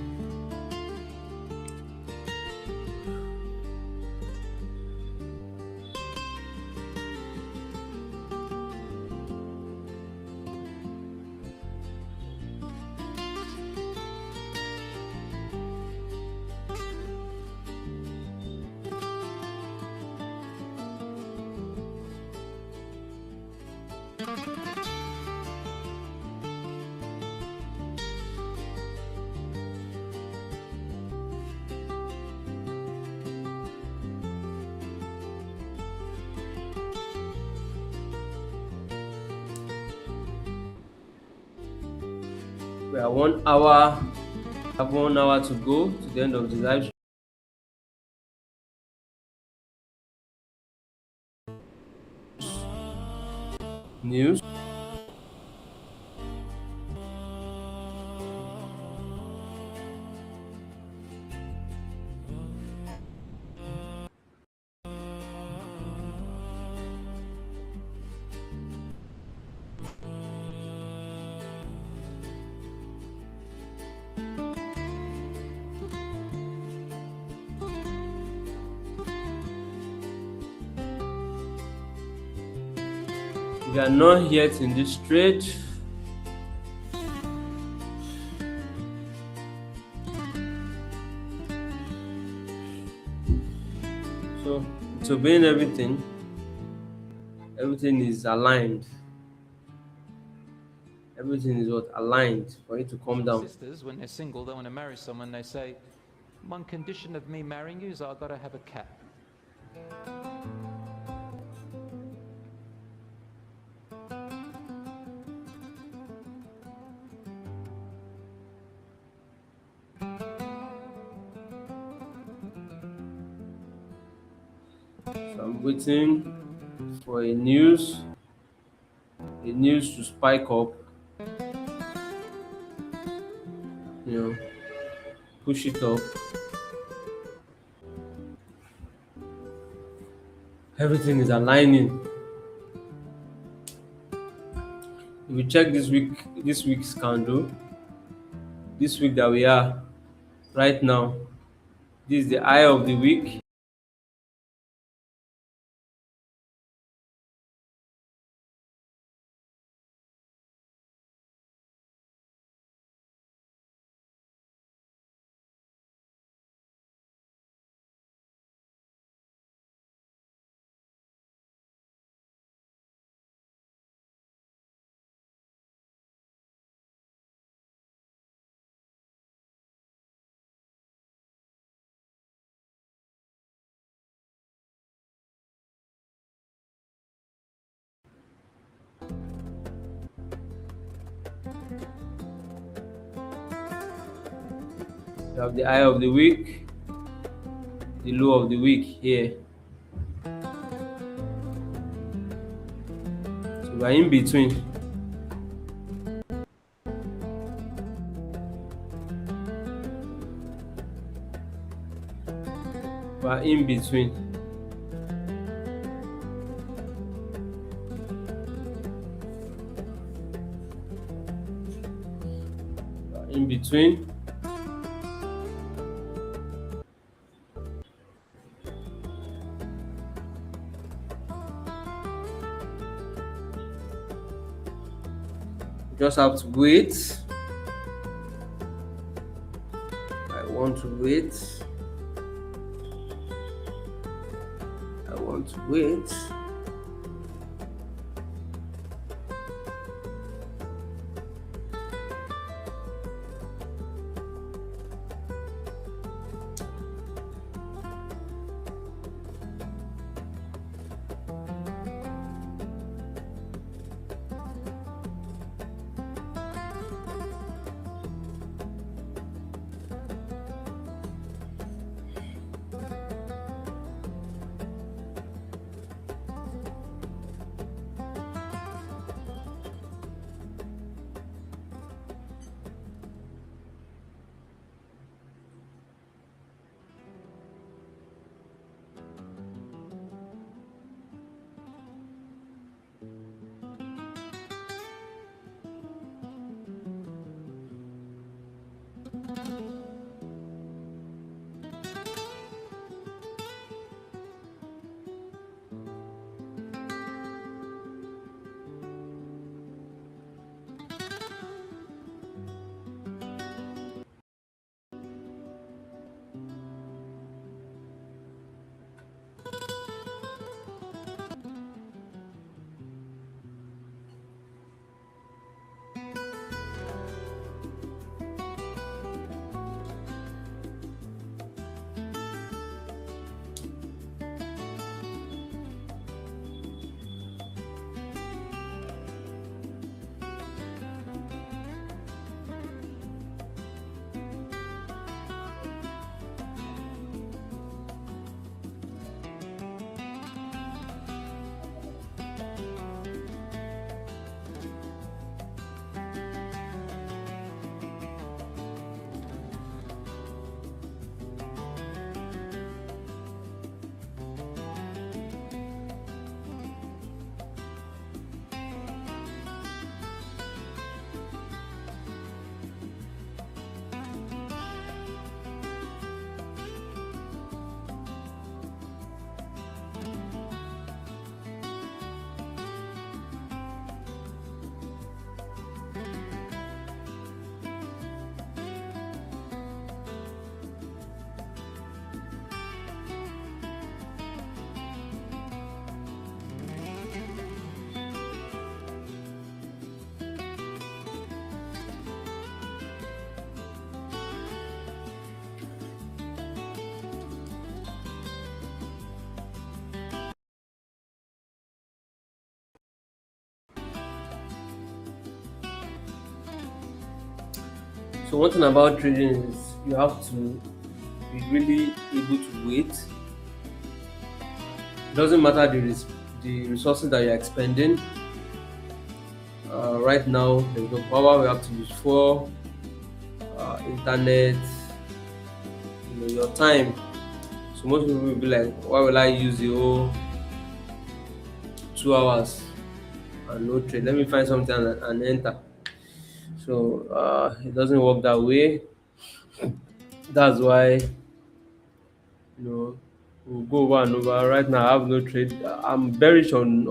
Speaker 1: We are 1 hour. Have 1 hour to go to the end of the live news. If you are not yet in this trade, so it's obeying everything. Everything is aligned. Everything is what aligned for it to come down.
Speaker 2: Sisters, when they're single, they want to marry someone. They say, "One condition of me marrying you is I've got to have a cat."
Speaker 1: So I'm waiting for a news to spike up. Push it up. Everything is aligning. If we check this week's candle, this week that we are right now, this is the high of the week. We have the high of the week, the low of the week here. So we're in between. We're in between. We're in between. We just have to wait. I want to wait. I want to wait. So one thing about trading is you have to be really able to wait. It doesn't matter the resources that you're expending. Right now, there's no power. We have to use for internet, your time. So most people will be like, why will I use the whole 2 hours and no trade? Let me find something and enter. So it doesn't work that way. That's why we'll go over and over. Right now, I have no trade. I'm bearish on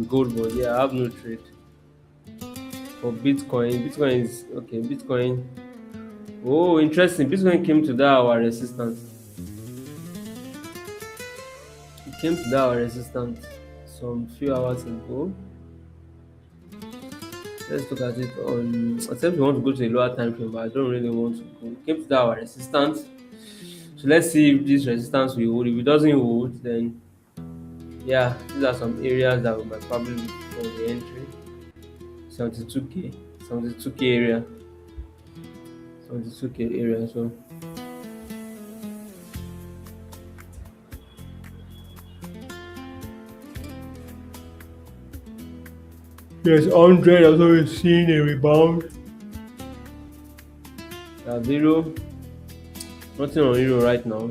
Speaker 1: gold, but yeah, I have no trade for Bitcoin. Bitcoin is okay. Bitcoin. Oh, interesting. Bitcoin came to that our resistance. It came to that our resistance some few hours ago. Let's look at it on. Except we want to go to a lower time frame, but I don't really want to go. It came to that our resistance. So let's see if this resistance will hold. If it doesn't hold, then yeah, these are some areas that we might probably look for the entry. 72k area, 72k area. So Yes, 100 also is seeing a rebound. Zero, nothing on euro right now.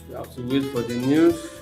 Speaker 1: You have to wait for the news.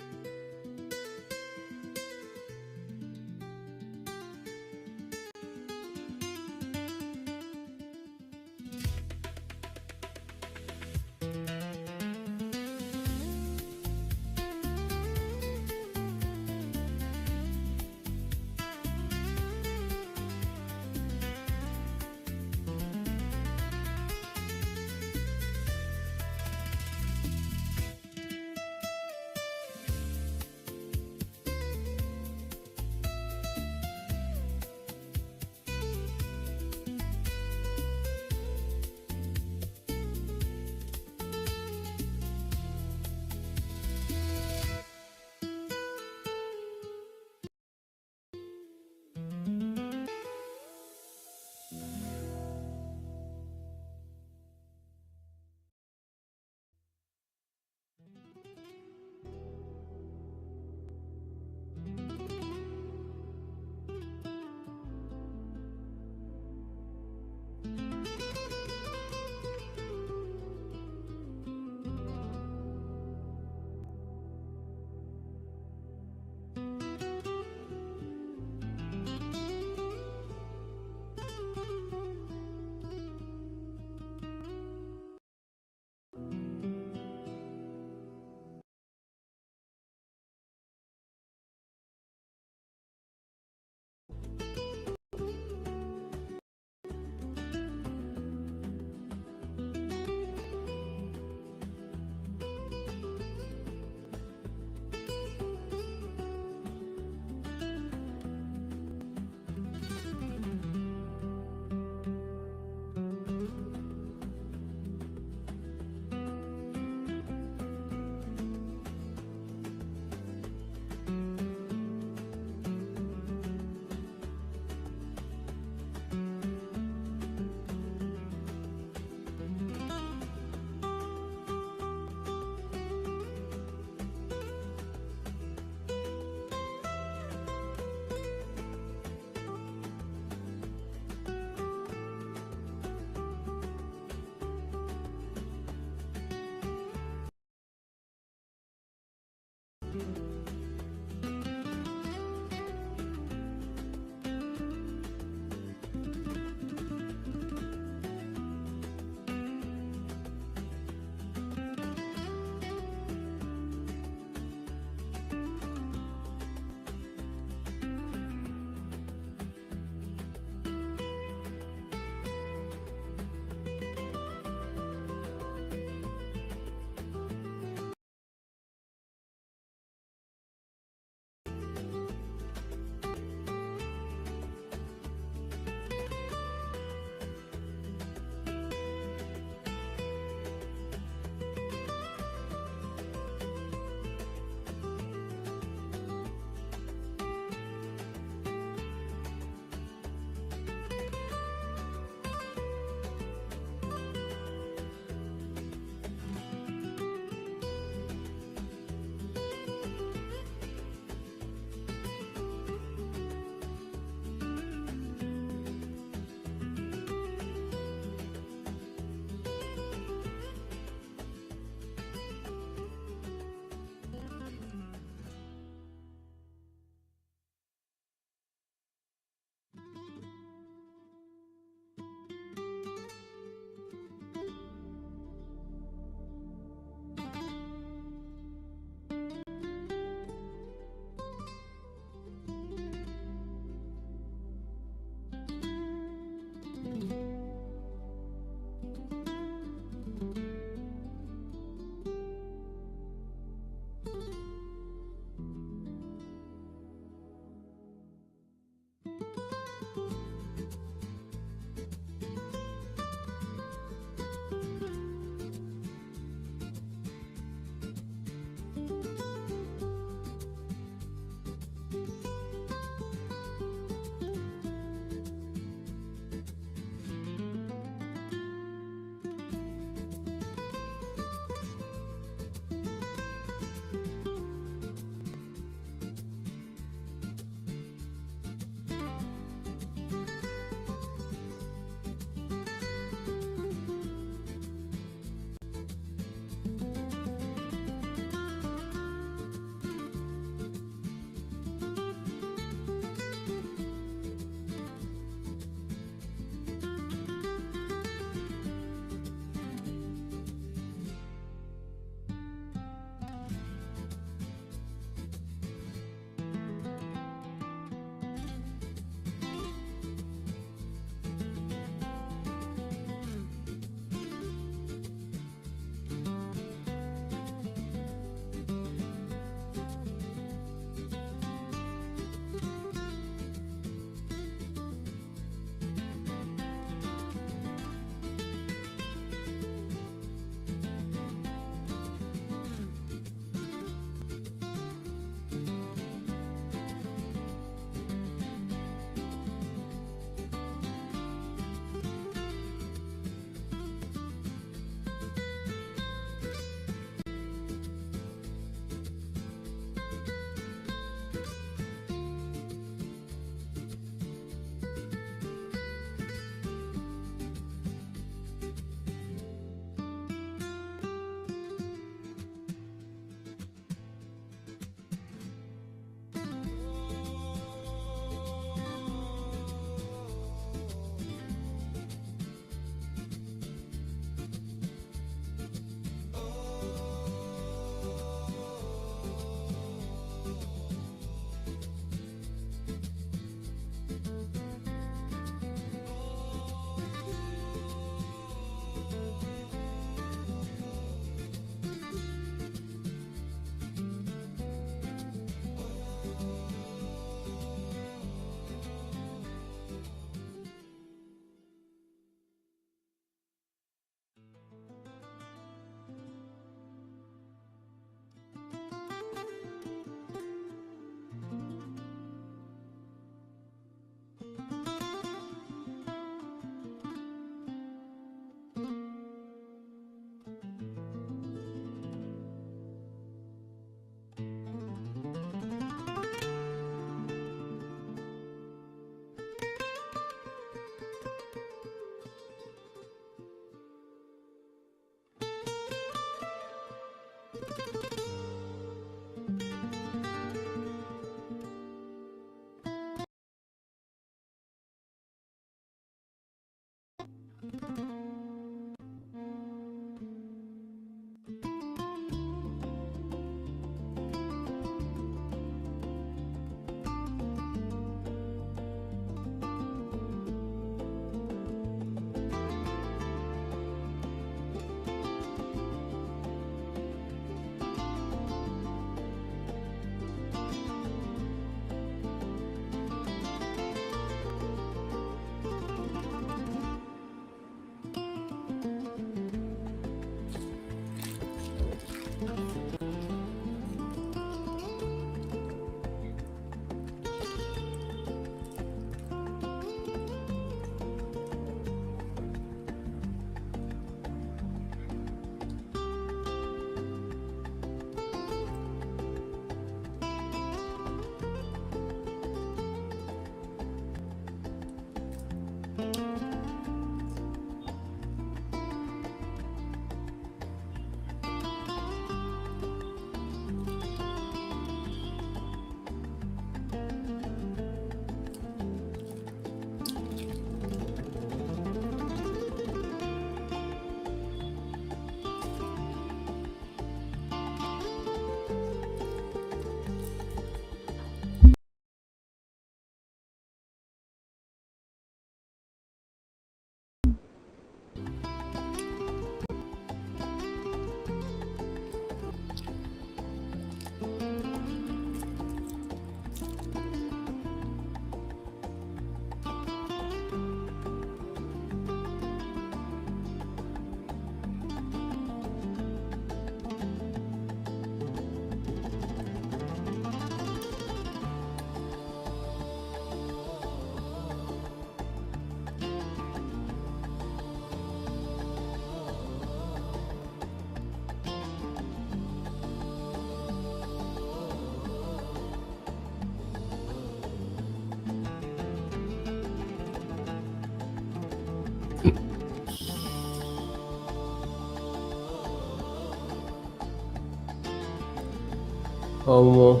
Speaker 1: Um,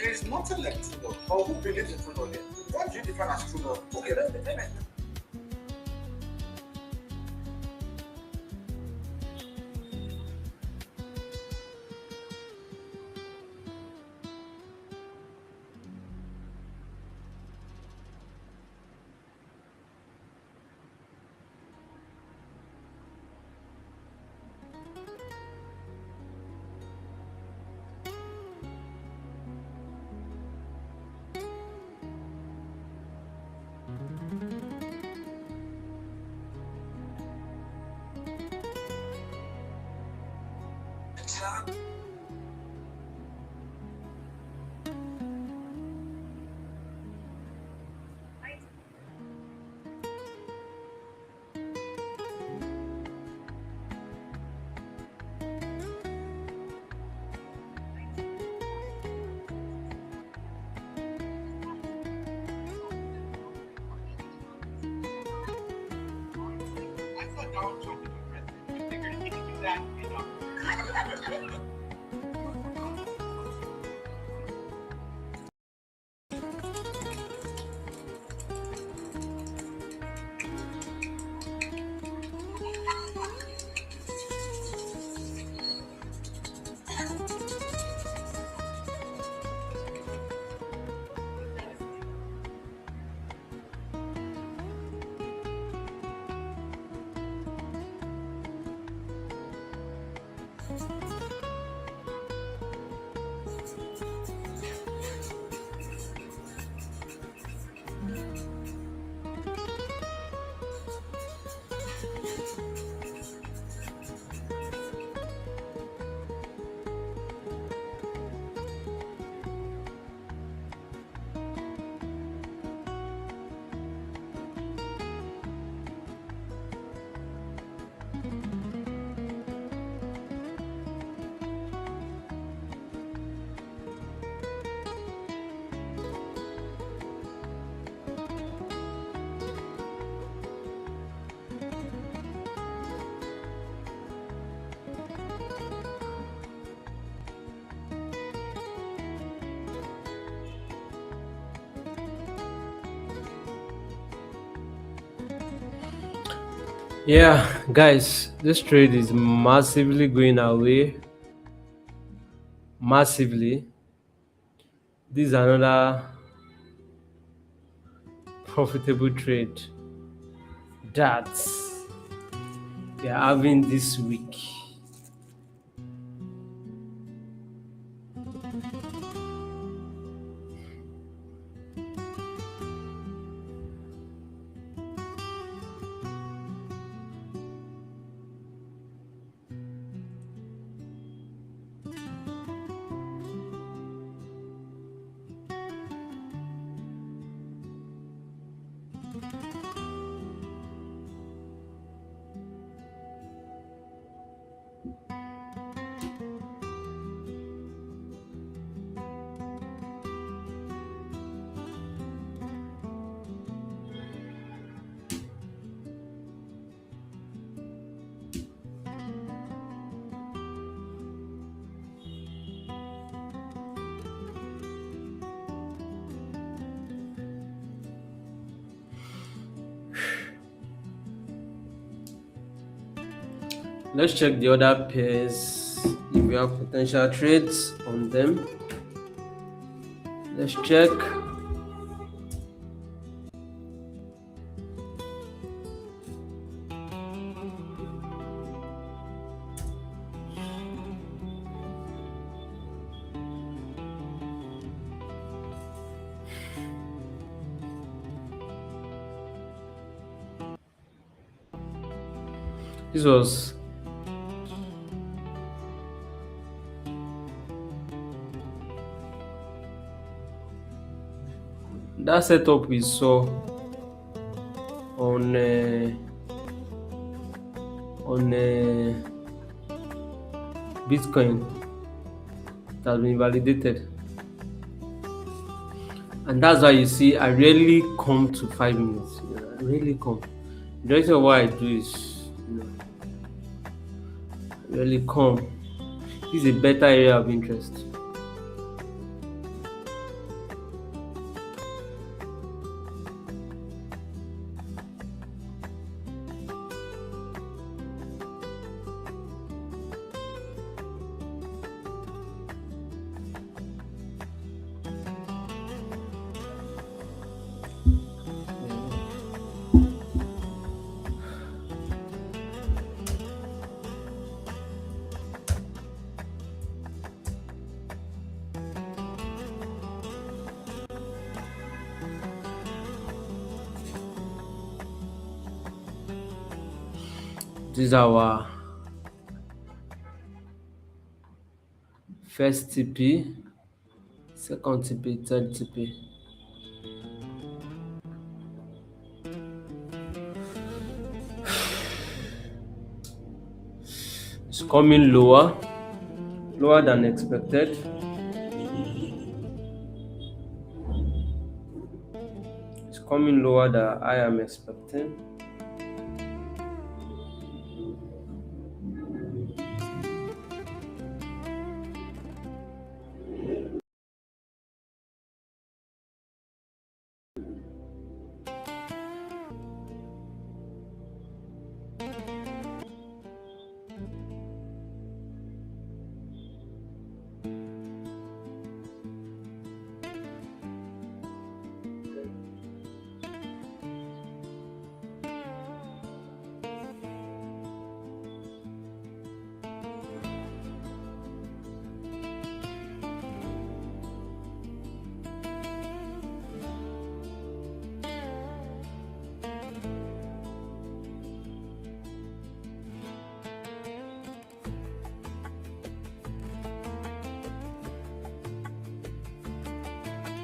Speaker 3: There is nothing like true love. Or who believes in true love? What do you define as true love? Okay, let's define it.
Speaker 1: Yeah, guys, this trade is massively going away. Massively. This is another profitable trade that we are having this week. Let's check the other pairs if we have potential trades on them. Let's check. This was that setup we saw on Bitcoin that has been validated, and that's why you see I rarely come to 5 minutes. I rarely come. The reason why I do is, I rarely come. This is a better area of interest. This is our first TP, second TP, third TP. It's coming lower than expected. It's coming lower than I am expecting.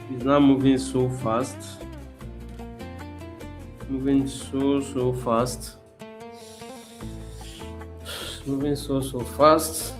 Speaker 1: It's now moving so fast. Moving so fast. It's moving so fast.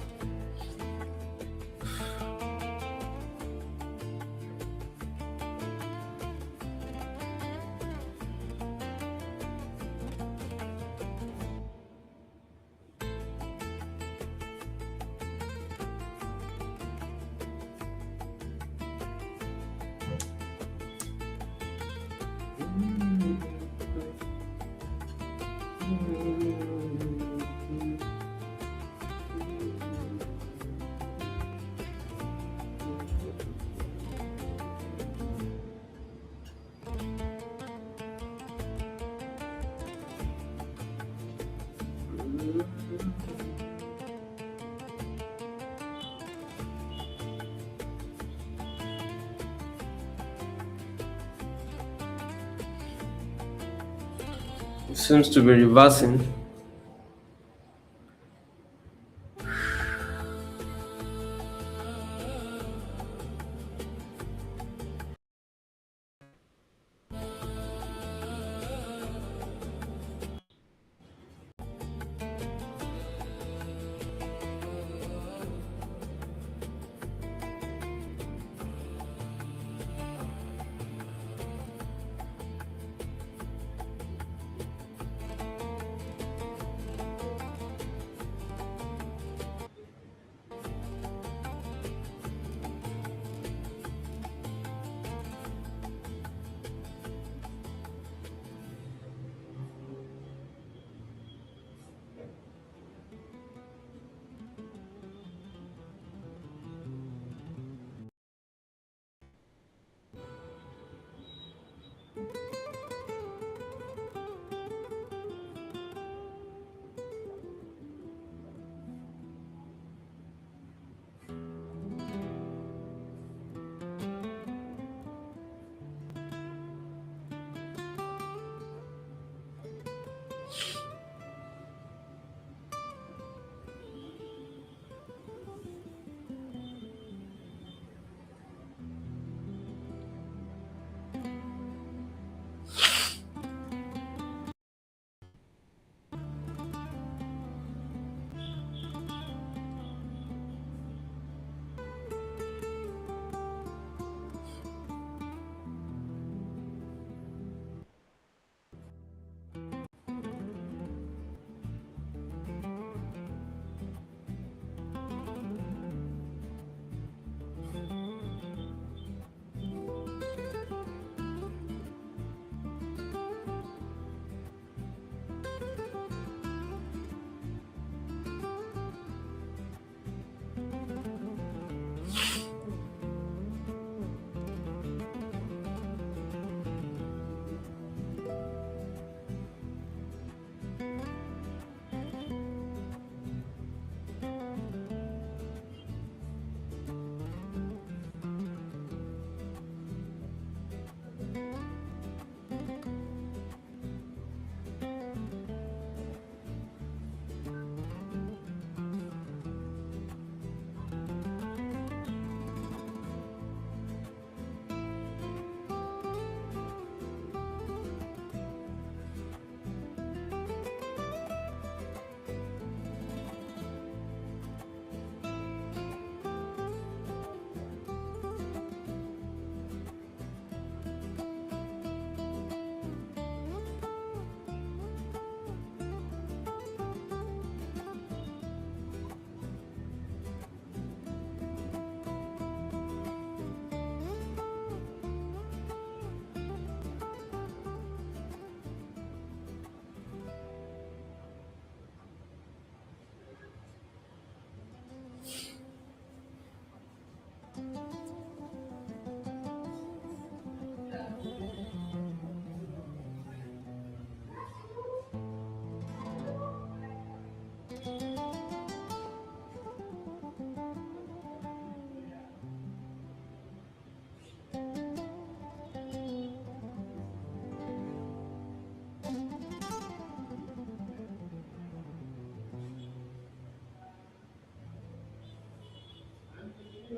Speaker 1: It seems to be reversing.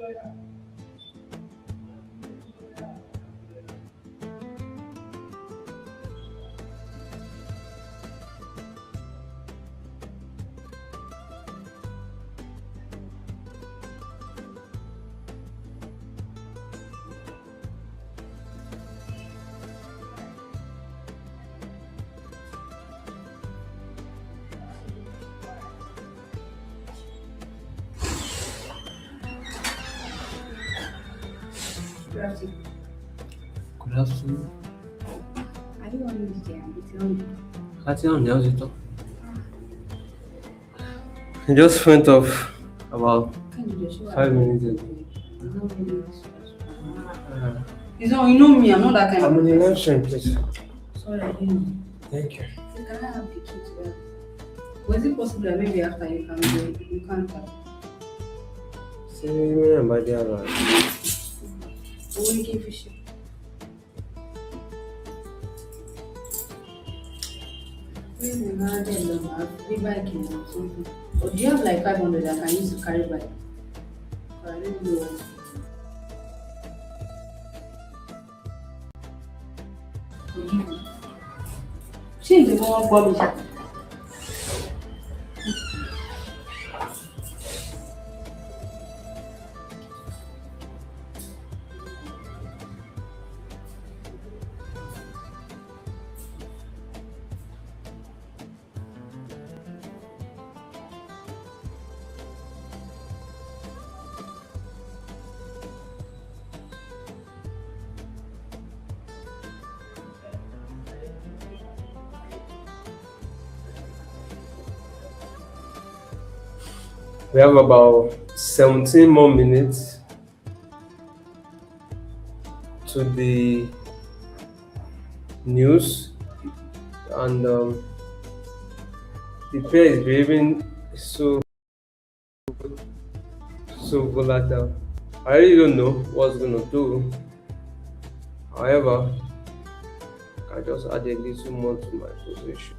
Speaker 4: Good afternoon.
Speaker 1: Good afternoon.
Speaker 4: Are you on DJ? I'm between.
Speaker 1: How's it all? It just went off about
Speaker 4: Can you just show
Speaker 1: 5 minutes ago.
Speaker 4: It's not really
Speaker 1: Uh,
Speaker 4: It's not, you know me, I'm not that kind
Speaker 1: I'm
Speaker 4: of
Speaker 1: in the
Speaker 4: person.
Speaker 1: live stream, please.
Speaker 4: Sorry, I didn't know.
Speaker 1: Thank you.
Speaker 4: So can I have the key to that? Was it possible that maybe after you can do it? You can't have.
Speaker 1: See me and my dear Lord.
Speaker 4: Or we can fish it. Maybe now then the bike or something. Or do you have like 500 I can use to carry bike? I don't know. Ṣé ìdìbò wọn gbọ́ mi?
Speaker 1: We have about 17 more minutes to the news, and the pair is behaving so volatile. I really don't know what's gonna do. However, I just add a little more to my position.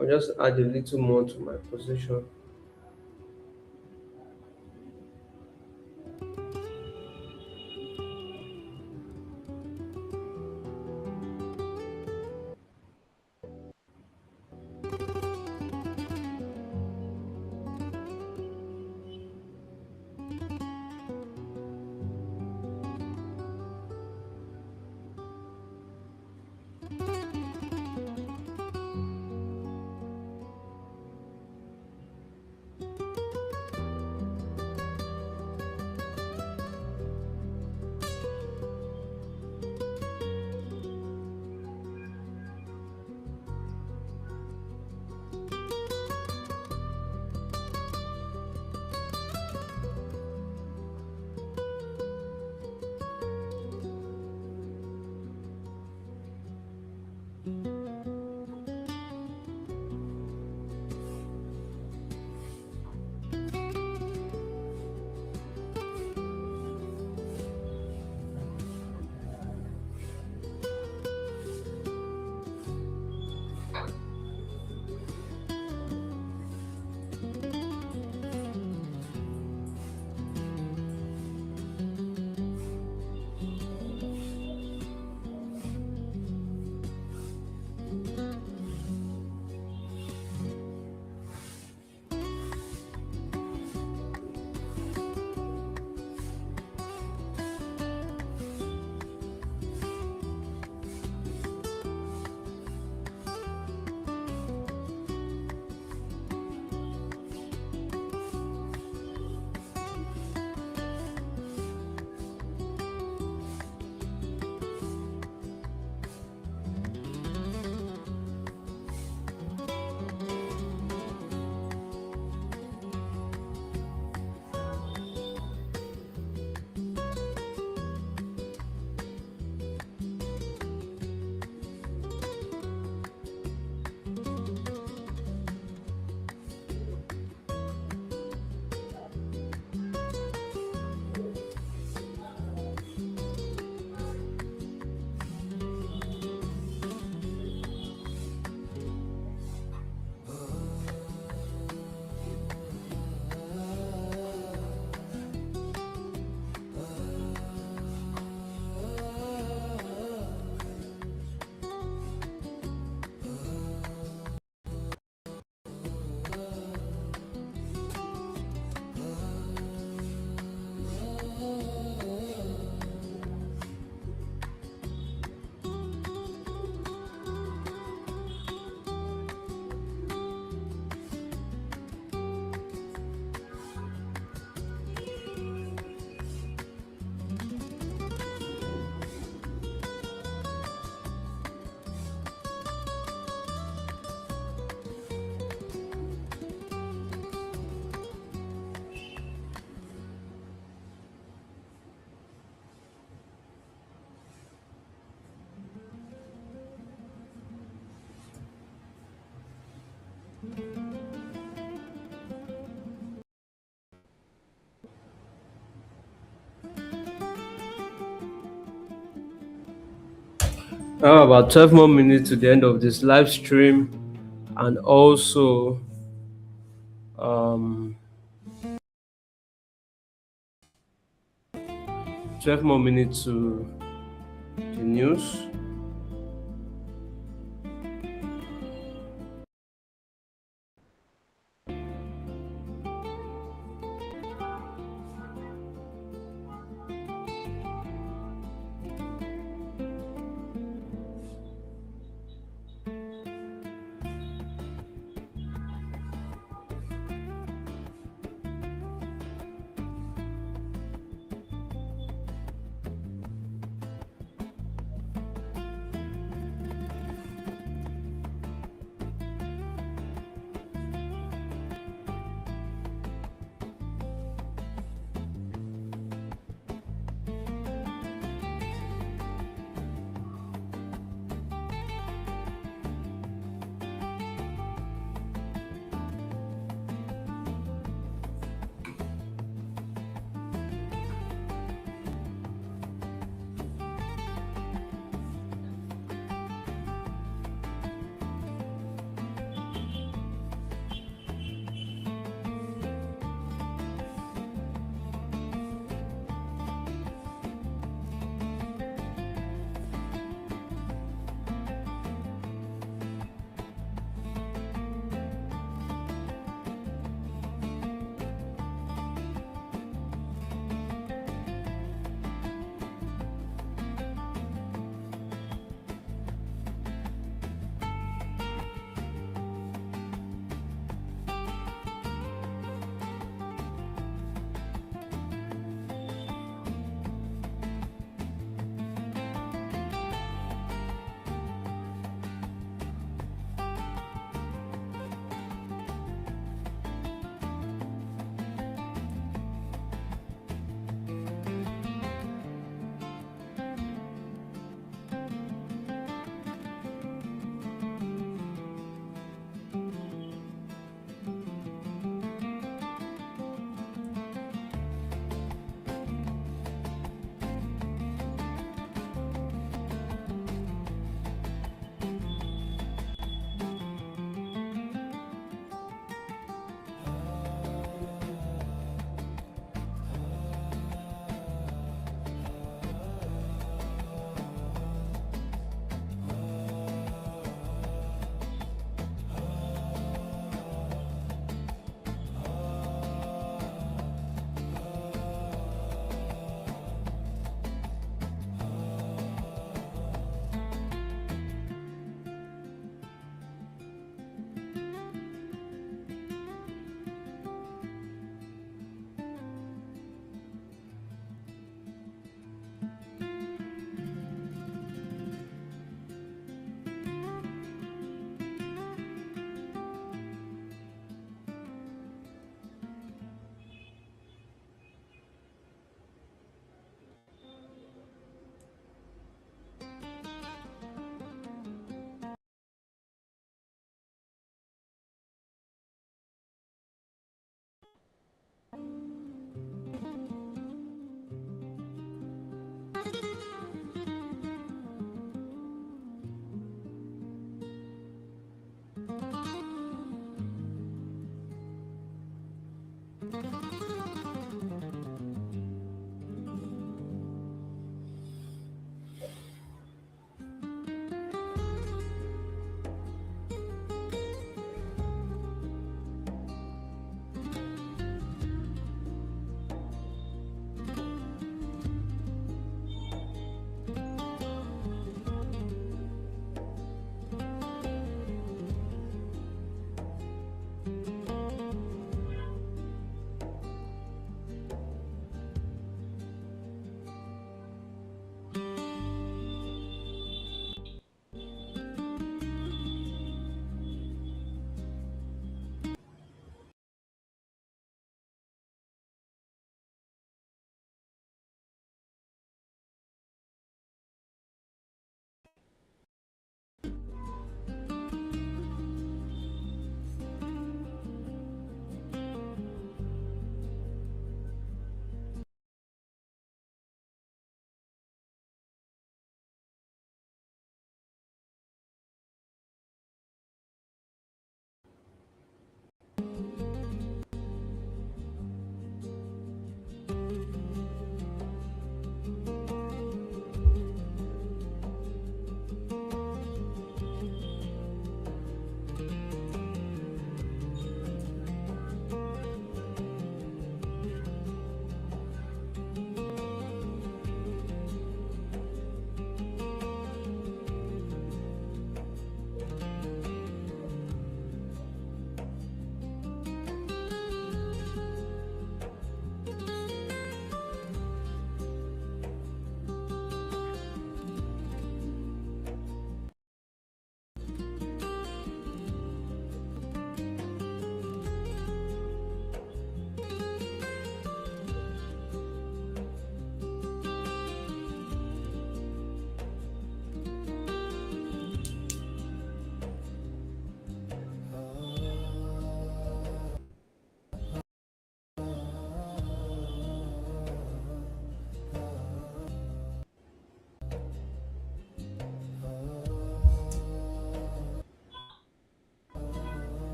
Speaker 1: I'll just add a little more to my position. About 12 more minutes to the end of this live stream, and also um, 12 more minutes to the news.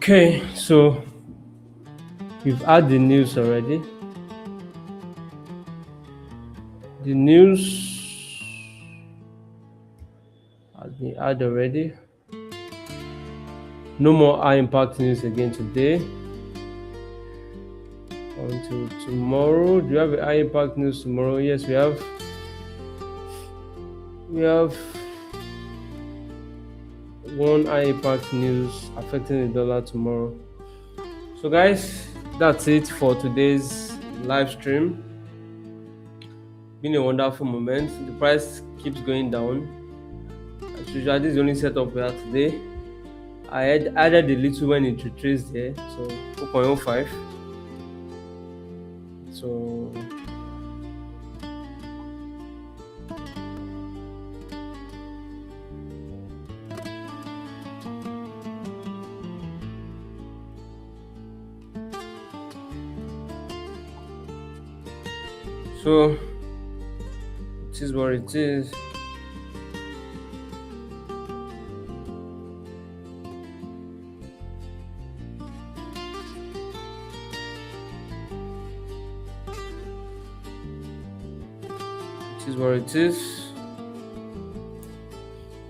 Speaker 1: Okay, so you've had the news already. The news has been had already. No more high impact news again today. until tomorrow. Do you have a high impact news tomorrow? Yes, we have. We have one high impact news affecting the dollar tomorrow. So guys, that's it for today's live stream. Been a wonderful moment. The price keeps going down. As usual, this is the only setup we have today. I had added a little when it retraced there, so 2.05. So it is what it is. It is what it is.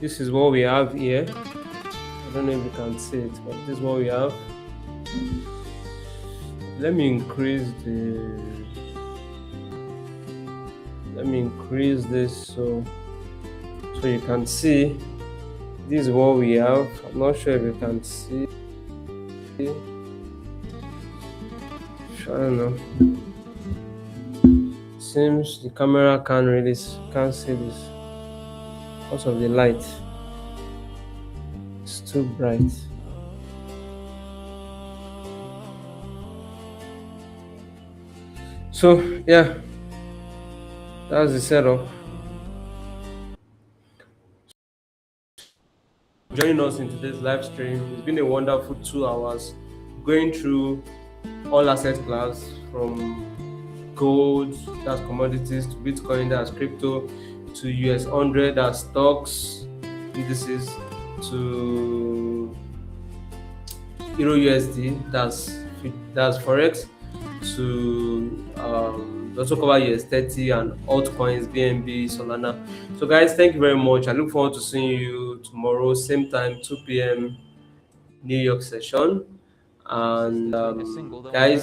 Speaker 1: This is what we have here. I don't know if you can see it, but this is what we have. Let me increase this so you can see. This is what we have. I'm not sure if you can see. I don't know. Seems the camera can't see this because of the light. It's too bright. So yeah, that's the setup. Joining us in today's live stream. It's been a wonderful 2 hours going through all asset class, from gold, that's commodities, to Bitcoin, that's crypto, to US100, that's stocks, indices, to EURUSD, that's Forex, to also cover US30 and altcoins, BNB, Solana. So guys, thank you very much. I look forward to seeing you tomorrow, same time, 2 p.m. New York session. And guys,